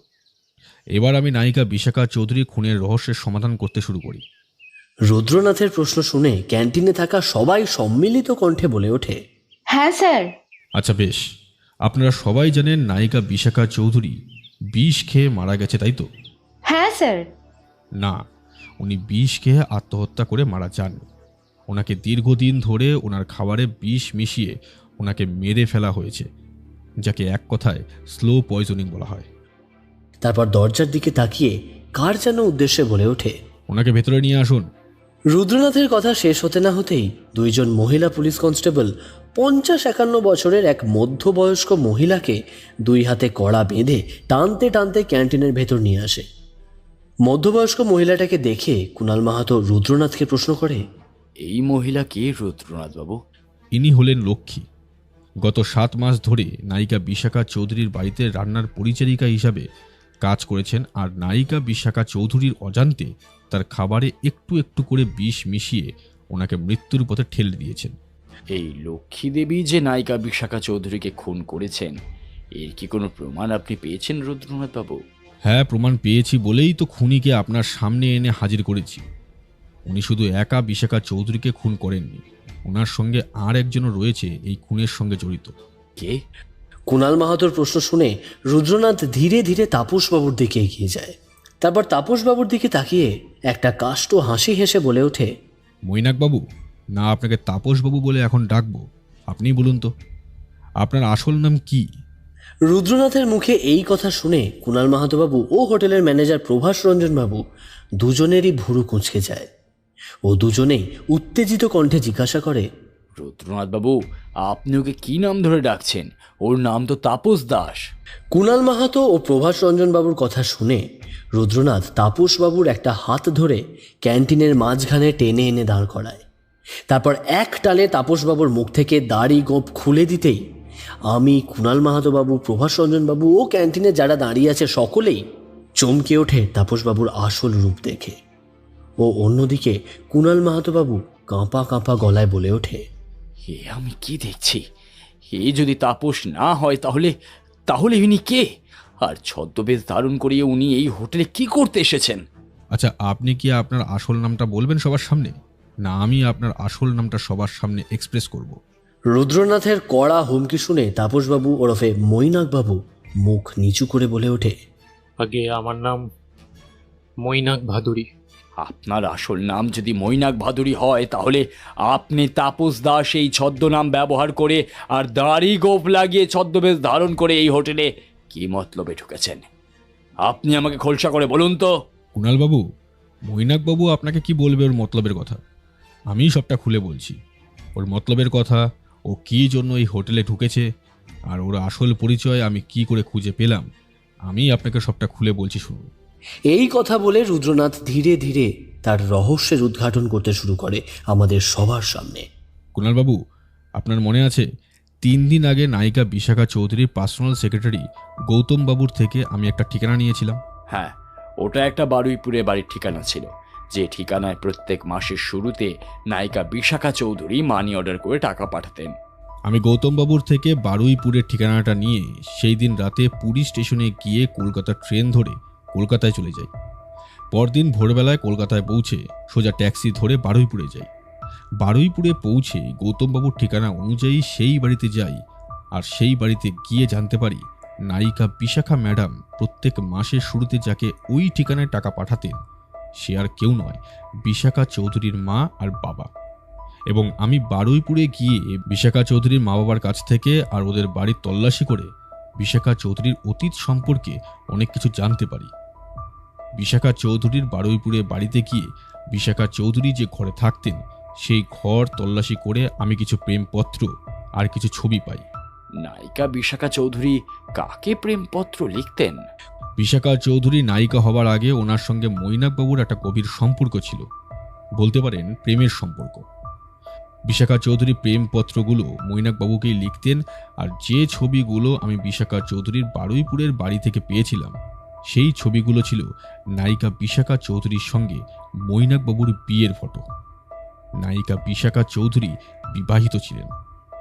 এবার আমি নায়িকা বিশাখা চৌধুরী খুনের রহস্যের সমাধান করতে শুরু করি। রুদ্রনাথের প্রশ্ন শুনে ক্যান্টিনে থাকা সবাই সম্মিলিত কণ্ঠে বলে ওঠে, হ্যাঁ স্যার। আচ্ছা বেশ, আপনারা সবাই জানেন নায়িকা বিশাখা চৌধুরী বিষ খেয়ে মারা গেছে, তাই তো? হ্যাঁ স্যার। না, উনি বিষ খেয়ে আত্মহত্যা করে মারা যান। ওনাকে দীর্ঘদিন ধরে ওনার খাবারে বিষ মিশিয়ে ওনাকে মেরে ফেলা হয়েছে, যাকে এক কথায় স্লো পয়জনিং বলা হয়। তারপর দরজার দিকে তাকিয়ে কার যেন উদ্দেশ্যে বলে ওঠে, ওনাকে ভেতরে নিয়ে আসুন। রুদ্রনাথের কথা শেষ হতে না হতেই 2 জন মহিলা পুলিশ কনস্টেবল 50-51 বছরের এক মধ্যবয়স্ক মহিলাকে 2 হাতে কড়া বেঁধে টানতে টানতে ক্যান্টিনের ভেতর নিয়ে আসে। মধ্যবয়স্ক মহিলাটাকে দেখে কুণাল মাহাতো রুদ্রনাথকে প্রশ্ন করে, এই মহিলা কে রুদ্রনাথ বাবু? ইনি হলেন লক্ষ্মী। গত 7 মাস ধরে নায়িকা বিশাখা চৌধুরীর বাড়িতে রান্নার পরিচারিকা হিসাবে কাজ করেছেন, আর নায়িকা বিশাখা চৌধুরীর অজান্তে তার খাবারে একটু একটু করে বিষ মিশিয়ে ওনাকে মৃত্যুর পথে ঠেলে দিয়েছেন। এই লক্ষ্মী দেবী যে নায়িকা বিশাখা চৌধুরীকে খুন করেছেন, এর কি কোনো প্রমাণ আপনি পেয়েছেন রুদ্রনাথ বাবু? হ্যাঁ, প্রমাণ পেয়েছি বলেই তো খুনিকে আপনার সামনে এনে হাজির করেছি। উনি শুধু একা বিশাখা চৌধুরীকে খুন করেননি, ওনার সঙ্গে আর একজনও রয়েছে এই খুনের সঙ্গে জড়িত। কে? কুণাল মাহাতোর প্রশ্ন শুনে রুদ্রনাথ ধীরে ধীরে তাপসবাবুর দিকে এগিয়ে যায়। তারপর তাপসবাবুর দিকে তাকিয়ে একটা কাষ্ঠ হাসি হেসে বলে ওঠে, মৈনাকবাবু, না আপনাকে তাপসবাবু বলে এখন ডাকবো? আপনিই বলুন তো, আপনার আসল নাম কি? রুদ্রনাথের মুখে এই কথা শুনে কুণাল মাহাতো বাবু ও হোটেলের ম্যানেজার প্রভাস রঞ্জন বাবু দুজনেরই ভুরু কুঁচকে যায়। ও দুজনেই উত্তেজিত কণ্ঠে জিজ্ঞাসা করে, রুদ্রনাথ বাবু, আপনি ওকে কি নাম ধরে ডাকছেন? ওর নাম তো তাপস দাস। কুণাল মাহাতো ও প্রভাস রঞ্জন বাবুর কথা শুনে রুদ্রনাথ তাপসবাবুর একটা হাত ধরে ক্যান্টিনের মাঝখানে টেনে এনে দাঁড় করায়। তারপর এক টানে তাপসবাবুর মুখ থেকে দাড়ি গোঁফ খুলে দিতেই আমি, কুণাল মাহাতো বাবু, প্রভাস রঞ্জন বাবু ও ক্যান্টিনে যারা দাঁড়িয়ে আছে সকলেই চমকে ওঠে তাপসবাবুর আসল রূপ দেখে। ও অন্যদিকে কুণাল মাহাতো বাবু কাঁপা কাঁপা গলায় বলে ওঠে, এ আমি কি দেখছি? এ যদি তাপস না হয় তাহলে তাহলে ইনি কে? আর ছদ্মবেশ ধারণ করিয়ে উনি এই হোটেলে কি করতে এসেছেন? আচ্ছা, আপনি কি আপনার আসল নামটা বলবেন সবার সামনে, না আমি আপনার আসল নামটা সবার সামনে এক্সপ্রেস করব? রুদ্রনাথের কড়া হুমকি শুনে তাপসবাবু ওরফে মৈনাকবাবু মুখ নিচু করে বলে ওঠে, আগে আমার নাম মৈনাক ভাদুরী। আপনার আসল নাম যদি মৈনাক ভাদুরী হয় তাহলে আপনি তাপস দাস এই ছদ্মনাম ব্যবহার করে আর দাড়ি গোঁফ লাগিয়ে ছদ্মবেশ ধারণ করে এই হোটেলে কি মতলবে ঢুকেছেন? আপনি আমাকে খোলসা করে বলুন তো। কুণালবাবু, মৈনাকবাবু আপনাকে কি বলবে ওর মতলবের কথা? আমি সবটা খুলে বলছি। ওর মতলবের কথা, ও কী জন্য এই হোটেলে ঢুকেছে, আর ওর আসল পরিচয় আমি কি করে খুঁজে পেলাম, আমি আপনাকে সবটা খুলে বলছি, শুনুন। এই কথা বলে রুদ্রনাথ ধীরে ধীরে তার রহস্যের উদ্ঘাটন করতে শুরু করে আমাদের সবার সামনে। কুণালবাবু, আপনার মনে আছে 3 দিন আগে নায়িকা বিশাখা চৌধুরীর পার্সোনাল সেক্রেটারি গৌতম বাবুর থেকে আমি একটা ঠিকানা নিয়েছিলাম? হ্যাঁ, ওটা একটা বারুইপুরে বাড়ির ঠিকানা ছিল, যে ঠিকানায় প্রত্যেক মাসের শুরুতে নায়িকা বিশাখা চৌধুরী মানি অর্ডার করে টাকা পাঠাতেন। আমি গৌতম বাবুর থেকে বারুইপুরের ঠিকানাটা নিয়ে সেই দিন রাতে পুরী স্টেশনে গিয়ে কলকাতা ট্রেন ধরে কলকাতায় চলে যাই। পরদিন ভোরবেলায় কলকাতায় পৌঁছে সোজা ট্যাক্সি ধরে বারুইপুরে যাই। বারুইপুরে পৌঁছে গৌতমবাবুর ঠিকানা অনুযায়ী সেই বাড়িতে যাই, আর সেই বাড়িতে গিয়ে জানতে পারি নায়িকা বিশাখা ম্যাডাম প্রত্যেক মাসের শুরুতে যাকে ওই ঠিকানায় টাকা পাঠাতেন সে আর কেউ নয়, বিশাখা চৌধুরীর মা আর বাবা। এবং আমি বারুইপুরে গিয়ে বিশাখা চৌধুরীর মা বাবার কাছ থেকে আর ওদের বাড়ির তল্লাশি করে বিশাখা চৌধুরীর অতীত সম্পর্কে অনেক কিছু জানতে পারি। বিশাখা চৌধুরীর বারুইপুরে বাড়িতে গিয়ে বিশাখা চৌধুরী যে ঘরে থাকতেন সেই ঘর তল্লাশি করে আমি কিছু প্রেমপত্র আর কিছু ছবি পাই। নায়িকা বিশাখা চৌধুরী কাকে প্রেমপত্র লিখতেন? বিশাখা চৌধুরী নায়িকা হবার আগে ওনার সঙ্গে মৈনাকবাবুর একটা গভীর সম্পর্ক ছিল, বলতে পারেন প্রেমের সম্পর্ক। বিশাখা চৌধুরী প্রেমপত্রগুলো মৈনাকবাবুকেই লিখতেন, আর যে ছবিগুলো আমি বিশাখা চৌধুরীর বারুইপুরের বাড়ি থেকে পেয়েছিলাম সেই ছবিগুলো ছিল নায়িকা বিশাখা চৌধুরীর সঙ্গে মৈনাকবাবুর বিয়ের ফটো। নায়িকা বিশাখা চৌধুরী বিবাহিত ছিলেন,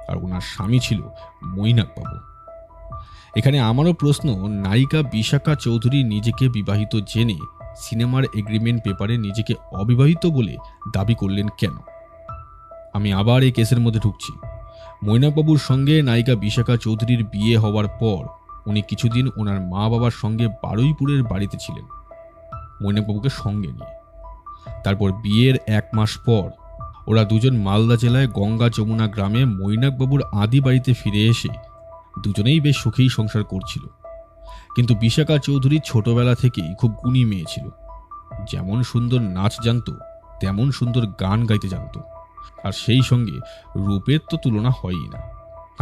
আর ওনার স্বামী ছিল মৈনাকবাবু। এখানে আমারও প্রশ্ন, নায়িকা বিশাখা চৌধুরী নিজেকে বিবাহিত জেনে সিনেমার এগ্রিমেন্ট পেপারে নিজেকে অবিবাহিত বলে দাবি করলেন কেন? আমি আবার এই কেসের মধ্যে ঢুকছি। মৈনাকবাবুর সঙ্গে নায়িকা বিশাখা চৌধুরীর বিয়ে হওয়ার পর উনি কিছুদিন ওনার মা বাবার সঙ্গে বারুইপুরের বাড়িতে ছিলেন মৈনাকবাবুকে সঙ্গে নিয়ে। তারপর বিয়ের 1 মাস পর ওরা দুজন মালদা জেলায় গঙ্গা যমুনা গ্রামে মৈনাকবাবুর আদি বাড়িতে ফিরে এসে দুজনেই বেশ সুখেই সংসার করছিল। কিন্তু বিশাখা চৌধুরী ছোটবেলা থেকেই খুব গুণী মেয়ে ছিল। যেমন সুন্দর নাচ জানত, তেমন সুন্দর গান গাইতে জানত, আর সেই সঙ্গে রূপের তো তুলনা হয়ই না।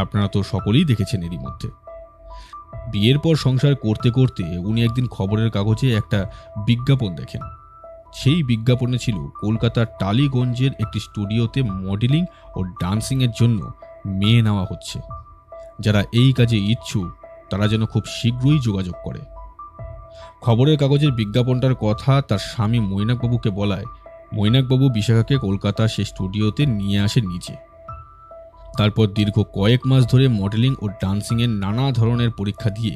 আপনারা তো সকলেই দেখেছেন এরই মধ্যে। বিয়ের পর সংসার করতে করতে উনি একদিন খবরের কাগজে একটা বিজ্ঞাপন দেখেন। সেই বিজ্ঞাপনে ছিল কলকাতার টালিগঞ্জের একটি স্টুডিওতে মডেলিং ও ডান্সিংয়ের জন্য মেয়ে নেওয়া হচ্ছে। যারা এই কাজে ইচ্ছুক তারা যেন খুব শীঘ্রই যোগাযোগ করে। খবরের কাগজের বিজ্ঞাপনটার কথা তার স্বামী মৈনাকবাবুকে বলায় মৈনাকবাবু বিশাখাকে কলকাতা সে স্টুডিওতে নিয়ে আসে নিজে। তারপর দীর্ঘ কয়েক মাস ধরে মডেলিং ও ডান্সিংয়ের নানা ধরনের পরীক্ষা দিয়ে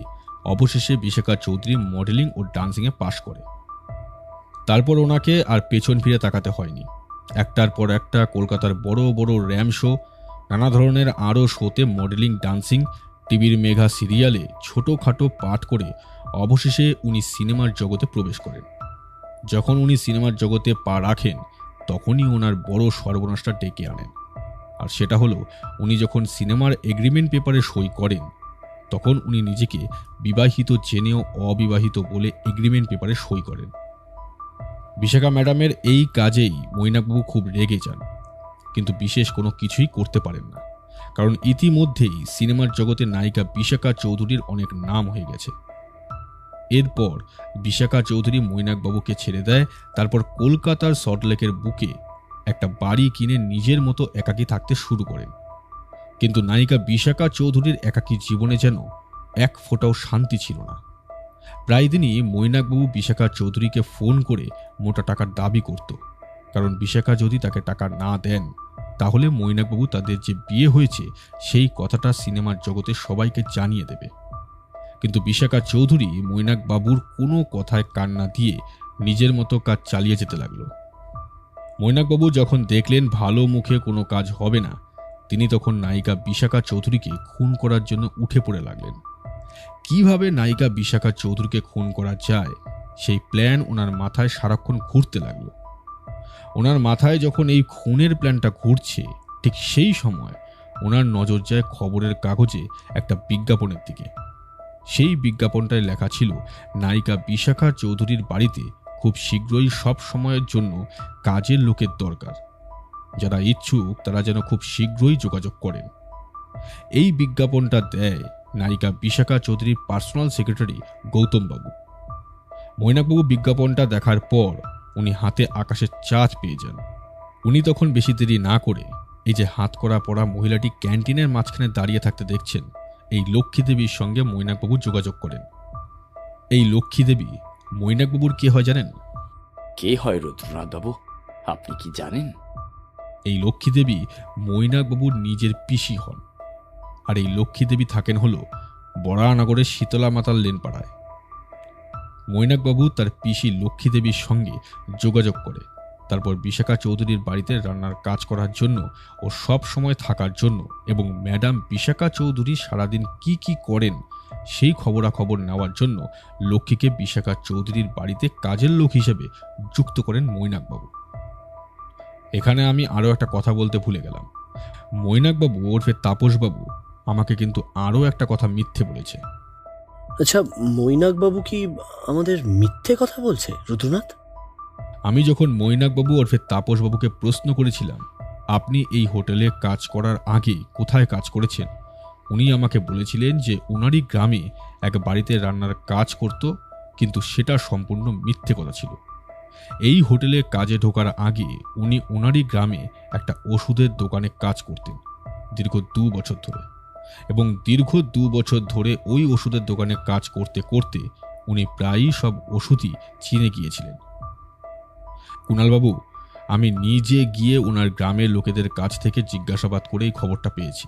অবশেষে বিশাখা চৌধুরী মডেলিং ও ডান্সিংয়ে পাশ করে। তারপর ওনাকে আর পেছন ফিরে তাকাতে হয়নি। একটার পর একটা কলকাতার বড় বড় র্যাম শো, নানা ধরনের আরও শোতে মডেলিং, ডান্সিং, টিভির মেঘা সিরিয়ালে ছোটোখাটো পাঠ করে অবশেষে উনি সিনেমার জগতে প্রবেশ করেন। যখন উনি সিনেমার জগতে পা রাখেন তখনই ওনার বড় সর্বনাশটা ডেকে আনেন। আর সেটা হলো, উনি যখন সিনেমার এগ্রিমেন্ট পেপারে সই করেন তখন উনি নিজেকে বিবাহিত জেনেও অবিবাহিত বলে এগ্রিমেন্ট পেপারে সই করেন। বিশাখা ম্যাডামের এই কাজেই মৈনাকবাবু খুব রেগে যান, কিন্তু বিশেষ কোনো কিছুই করতে পারেন না, কারণ ইতিমধ্যেই সিনেমার জগতে নায়িকা বিশাখা চৌধুরীর অনেক নাম হয়ে গেছে। এরপর বিশাখা চৌধুরী মৈনাকবাবুকে ছেড়ে দেয়। তারপর কলকাতার সল্টলেকের বুকে একটা বাড়ি কিনে নিজের মতো একাকী থাকতে শুরু করেন। কিন্তু নায়িকা বিশাখা চৌধুরীর একাকী জীবনে যেন এক ফোঁটাও শান্তি ছিল না। প্রায় দিনই মৈনাকবাবু বিশাখা চৌধুরীকে ফোন করে মোটা টাকার দাবি করত, কারণ বিশাখা যদি তাকে টাকা না দেন তাহলে মৈনাকবাবু তাদের যে বিয়ে হয়েছে সেই কথাটা সিনেমার জগতে সবাইকে জানিয়ে দেবে। কিন্তু বিশাখা চৌধুরী মৈনাকবাবুর কোনো কথায় কান না দিয়ে নিজের মতো কাজ চালিয়ে যেতে লাগলো। মৈনাকবাবু যখন দেখলেন ভালো মুখে কোনো কাজ হবে না, তিনি তখন নায়িকা বিশাখা চৌধুরীকে খুন করার জন্য উঠে পড়ে লাগলেন। কিভাবে নায়িকা বিশাখা চৌধুরীকে খুন করা যায় সেই প্ল্যান ওনার মাথায় সারাক্ষণ ঘুরতে লাগলো। ওনার মাথায় যখন এই খুনের প্ল্যানটা ঘুরছে, ঠিক সেই সময় ওনার নজর যায় খবরের কাগজে একটা বিজ্ঞাপনের দিকে। সেই বিজ্ঞাপনটায় লেখা ছিল নায়িকা বিশাখা চৌধুরীর বাড়িতে খুব শীঘ্রই সব সময়ের জন্য কাজের লোকের দরকার, যারা ইচ্ছুক তারা যেন খুব শীঘ্রই যোগাযোগ করেন। এই বিজ্ঞাপনটা দেয় নায়িকা বিশাখা চৌধুরীর পার্সোনাল সেক্রেটারি গৌতম বাবু। মৈনাকবাবু বিজ্ঞাপনটা দেখার পর উনি হাতে আকাশের চাঁদ পেয়ে যান। উনি তখন বেশি দেরি না করে এই যে হাত করা পড়া মহিলাটি ক্যান্টিনের মাঝখানে দাঁড়িয়ে থাকতে দেখছেন, এই লক্ষ্মী দেবীর সঙ্গে মৈনাকবাবু যোগাযোগ করেন। এই লক্ষ্মী দেবী মৈনাকবাবুর কে হয় জানেন? কে হয় রুদ্রনাথ বাবু, আপনি কি জানেন? এই লক্ষ্মী দেবী মৈনাকবাবুর নিজের পিসি হন। আর এই লক্ষ্মী দেবী থাকেন হলো বরানগরের শীতলা মাতার লেন পাড়ায়। মৈনাকবাবু তার পিসি লক্ষ্মী দেবীর সঙ্গে যোগাযোগ করে তারপর বিশাখা চৌধুরীর বাড়িতে রান্নার কাজ করার জন্য ও সব সময় থাকার জন্য এবং ম্যাডাম বিশাখা চৌধুরী সারাদিন কি কি করেন সেই খবরাখবর নেওয়ার জন্য লক্ষ্মীকে বিশাখা চৌধুরীর বাড়িতে কাজের লোক হিসেবে যুক্ত করেন মৈনাকবাবু। এখানে আমি আরও একটা কথা বলতে ভুলে গেলাম। মৈনাকবাবু ওরফে তাপসবাবু আমাকে কিন্তু আরও একটা কথা মিথ্যে বলেছে। আচ্ছা, মৈনাকবাবু কি আমাদের মিথ্যে কথা বলছে রুদ্রনাথ? আমি যখন মৈনাকবাবু ওরফে তাপসবাবুকে প্রশ্ন করেছিলাম আপনি এই হোটেলে কাজ করার আগে কোথায় কাজ করেছেন, উনি আমাকে বলেছিলেন যে ওনারই গ্রামে এক বাড়িতে রান্নার কাজ করত, কিন্তু সেটা সম্পূর্ণ মিথ্যে কথা ছিল। এই হোটেলে কাজে ঢোকার আগে উনি ওনারই গ্রামে একটা ওষুধের দোকানে কাজ করতেন দীর্ঘ 2 বছর ধরে, এবং দীর্ঘ 2 বছর ধরে ওই ওষুধের দোকানে কাজ করতে করতে উনি প্রায়ই সব ওষুধই চিনে গিয়েছিলেন। কুণালবাবু, আমি নিজে গিয়ে ওনার গ্রামের লোকেদের কাছ থেকে জিজ্ঞাসাবাদ করে এই খবরটা পেয়েছি।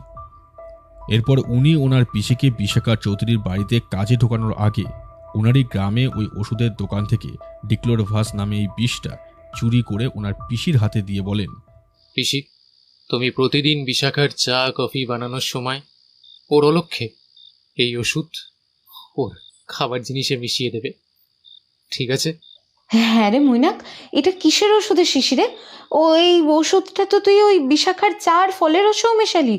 এরপর উনি ওনার পিসিকে বিশাখা চৌধুরীর বাড়িতে কাজে ঢোকানোর আগে ওনারই গ্রামে ওই ওষুধের দোকান থেকে ডিক্লোরভাস নামে এই বিষটা চুরি করে ওনার পিসির হাতে দিয়ে বলেন, পিসি, তুমি প্রতিদিন বিশাখার চা কফি বানানোর সময় ওর অলক্ষ্যে এই ওষুধ ওর খাবার জিনিসে মিশিয়ে দেবে, ঠিক আছে? হ্যাঁ রে মৈনাক, এটা কিসের ওষুধের শিশি রে? ওই ওষুধটা তো তুই ওই বিশাখার চার ফলের রসেও মেশালি।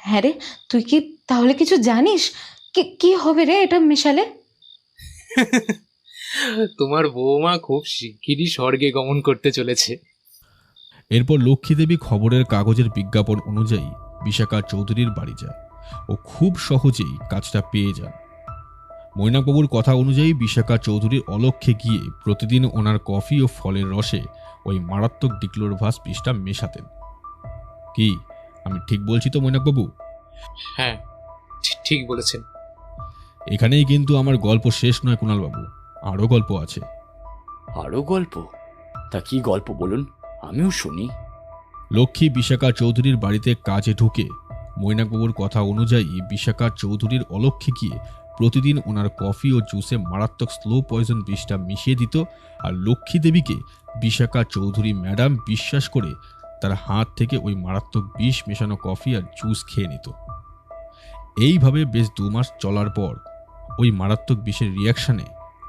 হ্যাঁ রে, তুই কি তাহলে কিছু জানিস? কি হবে রে এটা মেশালে? তোমার বৌমা খুব শিগগিরই স্বর্গে গমন করতে চলেছে। এরপর লক্ষ্মীদেবী খবরের কাগজের বিজ্ঞাপন অনুযায়ী বিশাখা চৌধুরীর বাড়ি যায় ও খুব সহজেই কাজটা পেয়ে যান। মৈনাকবাবুর কথা অনুযায়ী বিশাখা চৌধুরীর অলক্ষ্যে গিয়ে প্রতিদিন ওনার কফি ও ফলের রসে ওই মারাত্মক ডিক্লোরভাস বিষটা মেশাতেন। কি আমি ঠিক বলছি তো মৈনাকবাবু? হ্যাঁ, ঠিক বলেছেন। এখানেই কিন্তু আমার গল্প শেষ নয় কুণালবাবু, আরও গল্প আছে। আরও গল্প? তা কি গল্প বলুন, আমিও শুনি। লক্ষ্মী বিশাখা চৌধুরীর বাড়িতে কাজে ঢুকে মৈনাকবাবুর কথা অনুযায়ী বিশাখা চৌধুরীর অলক্ষ্যে গিয়ে প্রতিদিন ওনার কফি ও জুসে মারাত্মক স্লো পয়জন বিষটা মিশিয়ে দিত, আর লক্ষ্মী দেবীকে বিশাখা চৌধুরী ম্যাডাম বিশ্বাস করে তার হাত থেকে ওই মারাত্মক বিষ মেশানো কফি আর জুস খেয়ে নিত। এইভাবে বেশ 2 মাস চলার পর ওই মারাত্মক বিষের রিয়াকশানে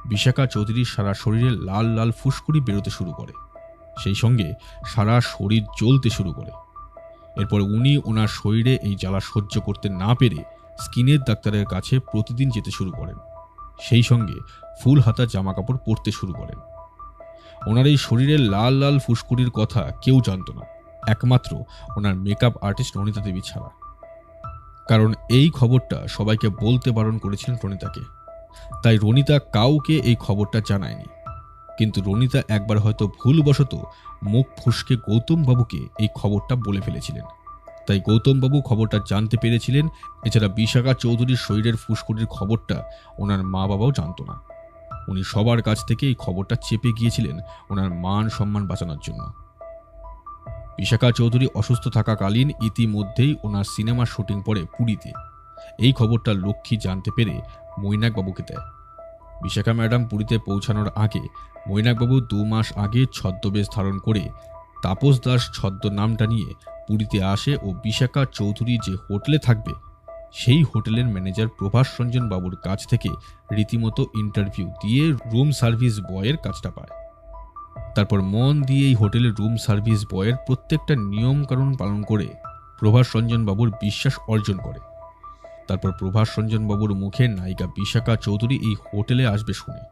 বিশাখা চৌধুরীর সারা শরীরে লাল লাল ফুসকুড়ি বেরোতে শুরু করে, সেই সঙ্গে সারা শরীর জ্বলতে শুরু করে। এরপর উনি ওনার শরীরে এই জ্বালা সহ্য করতে না পেরে স্কিনের ডাক্তারের কাছে প্রতিদিন যেতে শুরু করেন, সেই সঙ্গে ফুল হাতা জামা কাপড় পরতে শুরু করেন। ওনার এই শরীরের লাল লাল ফুসকুড়ির কথা কেউ জানত না, একমাত্র ওনার মেকআপ আর্টিস্ট রনিতা দেবী ছাড়া। কারণ এই খবরটা সবাইকে বলতে বারণ করেছিলেন রনিতাকে, তাই রনিতা কাউকে এই খবরটা জানায়নি। কিন্তু রনিতা একবার হয়তো ভুলবশত মুখ ফুসকে গৌতমবাবুকে এই খবরটা বলে ফেলেছিলেন, তাই গৌতমবাবু খবরটা জানতে পেরেছিলেন। এছাড়া বিশাখা চৌধুরীর শরীরের ফুসকুড়ির খবরটা ওনার মা বাবাও জানত না। উনি সবার কাছ থেকে এই খবরটা চেপে গিয়েছিলেন ওনার মান সম্মান বাঁচানোর জন্য। বিশাখা চৌধুরী অসুস্থ থাকাকালীন ইতিমধ্যেই ওনার সিনেমার শুটিং পড়ে পুরীতে। এই খবরটা লক্ষ্মী জানতে পেরে মৈনাকবাবুকে দেয়। বিশাখা ম্যাডাম পুরীতে পৌঁছানোর আগে মৈনাকবাবু 2 মাস আগে ছদ্মবেশ ধারণ করে তাপস দাস ছদ্ম নামটা নিয়ে পুরীতে আসে ও বিশাখা চৌধুরী যে হোটেলে থাকবে সেই হোটেলের ম্যানেজার প্রভাস রঞ্জন বাবুর কাছ থেকে রীতিমতো ইন্টারভিউ দিয়ে রুম সার্ভিস বয়ের কাজটা পায়। তারপর মন দিয়ে এই হোটেলের রুম সার্ভিস বয়ের প্রত্যেকটা নিয়মকানুন পালন করে প্রভাস রঞ্জন বাবুর বিশ্বাস অর্জন করে। তারপর প্রভাস রঞ্জন বাবুর মুখে নায়িকা বিশাখা চৌধুরী এই হোটেলে আসবে শুনে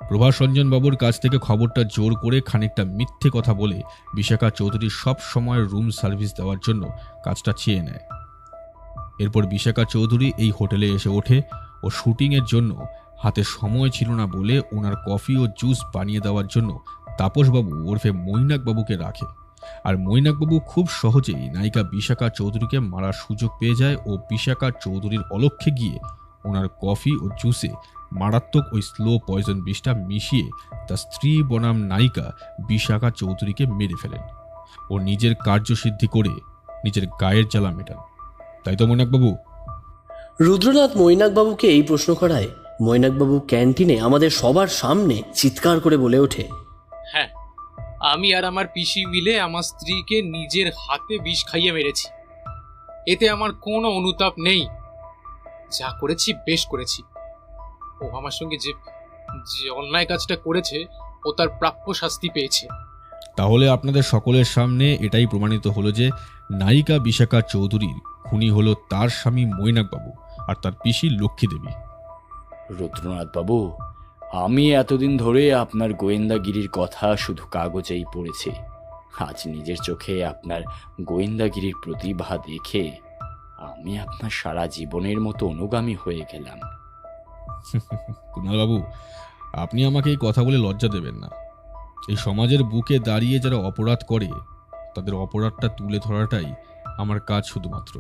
প্রভাস রঞ্জন বাবুর কাছ থেকে খবরটা জোর করে খানিকটা মিথ্যে কথা বলে বিশাখা চৌধুরী সব সময় রুম সার্ভিস দেওয়ার জন্য কাজটা চেয়ে নেয়। এরপর বিশাখা চৌধুরী এই হোটেলে এসে ওঠে ও শুটিংয়ের জন্য হাতে সময় ছিল না বলে ওনার কফি ও জুস বানিয়ে দেওয়ার জন্য তাপসবাবু ওরফে মৈনাকবাবুকে রাখে। আর মৈনাকবাবু খুব সহজেই নায়িকা বিশাখা চৌধুরীকে মারার সুযোগ পেয়ে যায় ও বিশাখা চৌধুরীর অলক্ষ্যে গিয়ে ওনার কফি ও জুসে মারাত্মক ওই স্লো পয়জন বিষটা মিশিয়ে তার স্ত্রী বনাম নায়িকা বিশাখা চৌধুরীকে মেরে ফেলেন ও নিজের কার্যসিদ্ধি করে নিজের গায়ের জ্বালা মেটান। তাই তো মৈনাকবাবু? রুদ্রনাথ মৈনাকবাবুকে এই প্রশ্ন করায় মৈনাকবাবু ক্যান্টিনে আমাদের সবার সামনে চিৎকার করে বলে ওঠে, হ্যাঁ, আমি আর আমার পিসি মিলে আমার স্ত্রীকে নিজের হাতে বিষ খাইয়ে মেরেছি। এতে আমার কোনো অনুতাপ নেই। যা করেছি বেশ করেছি। ও আমার সঙ্গে যে অন্যায় কাজটা করেছে ও তার প্রাপ্য শাস্তি পেয়েছে। তাহলে আপনাদের সকলের সামনে এটাই প্রমাণিত হলো যে নায়িকা বিশাখা চৌধুরীর খুনি হলো তার স্বামী মৈনাকবাবু আর তার পিসি লক্ষ্মী দেবী। রুদ্রনাথ বাবু, আমি এতদিন ধরে আপনার গোয়েন্দাগিরির কথা শুধু কাগজেই পড়েছি। আজ নিজের চোখে আপনার গোয়েন্দাগিরির প্রতিভা দেখে আমি আপনার সারা জীবনের মতো অনুগামী হয়ে গেলাম। কুণালবাবু, আপনি আমাকে এই কথা বলে লজ্জা দেবেন না। এই সমাজের বুকে দাঁড়িয়ে যারা অপরাধ করে তাদের অপরাধটা তুলে ধরাটাই আমার কাজ শুধুমাত্র।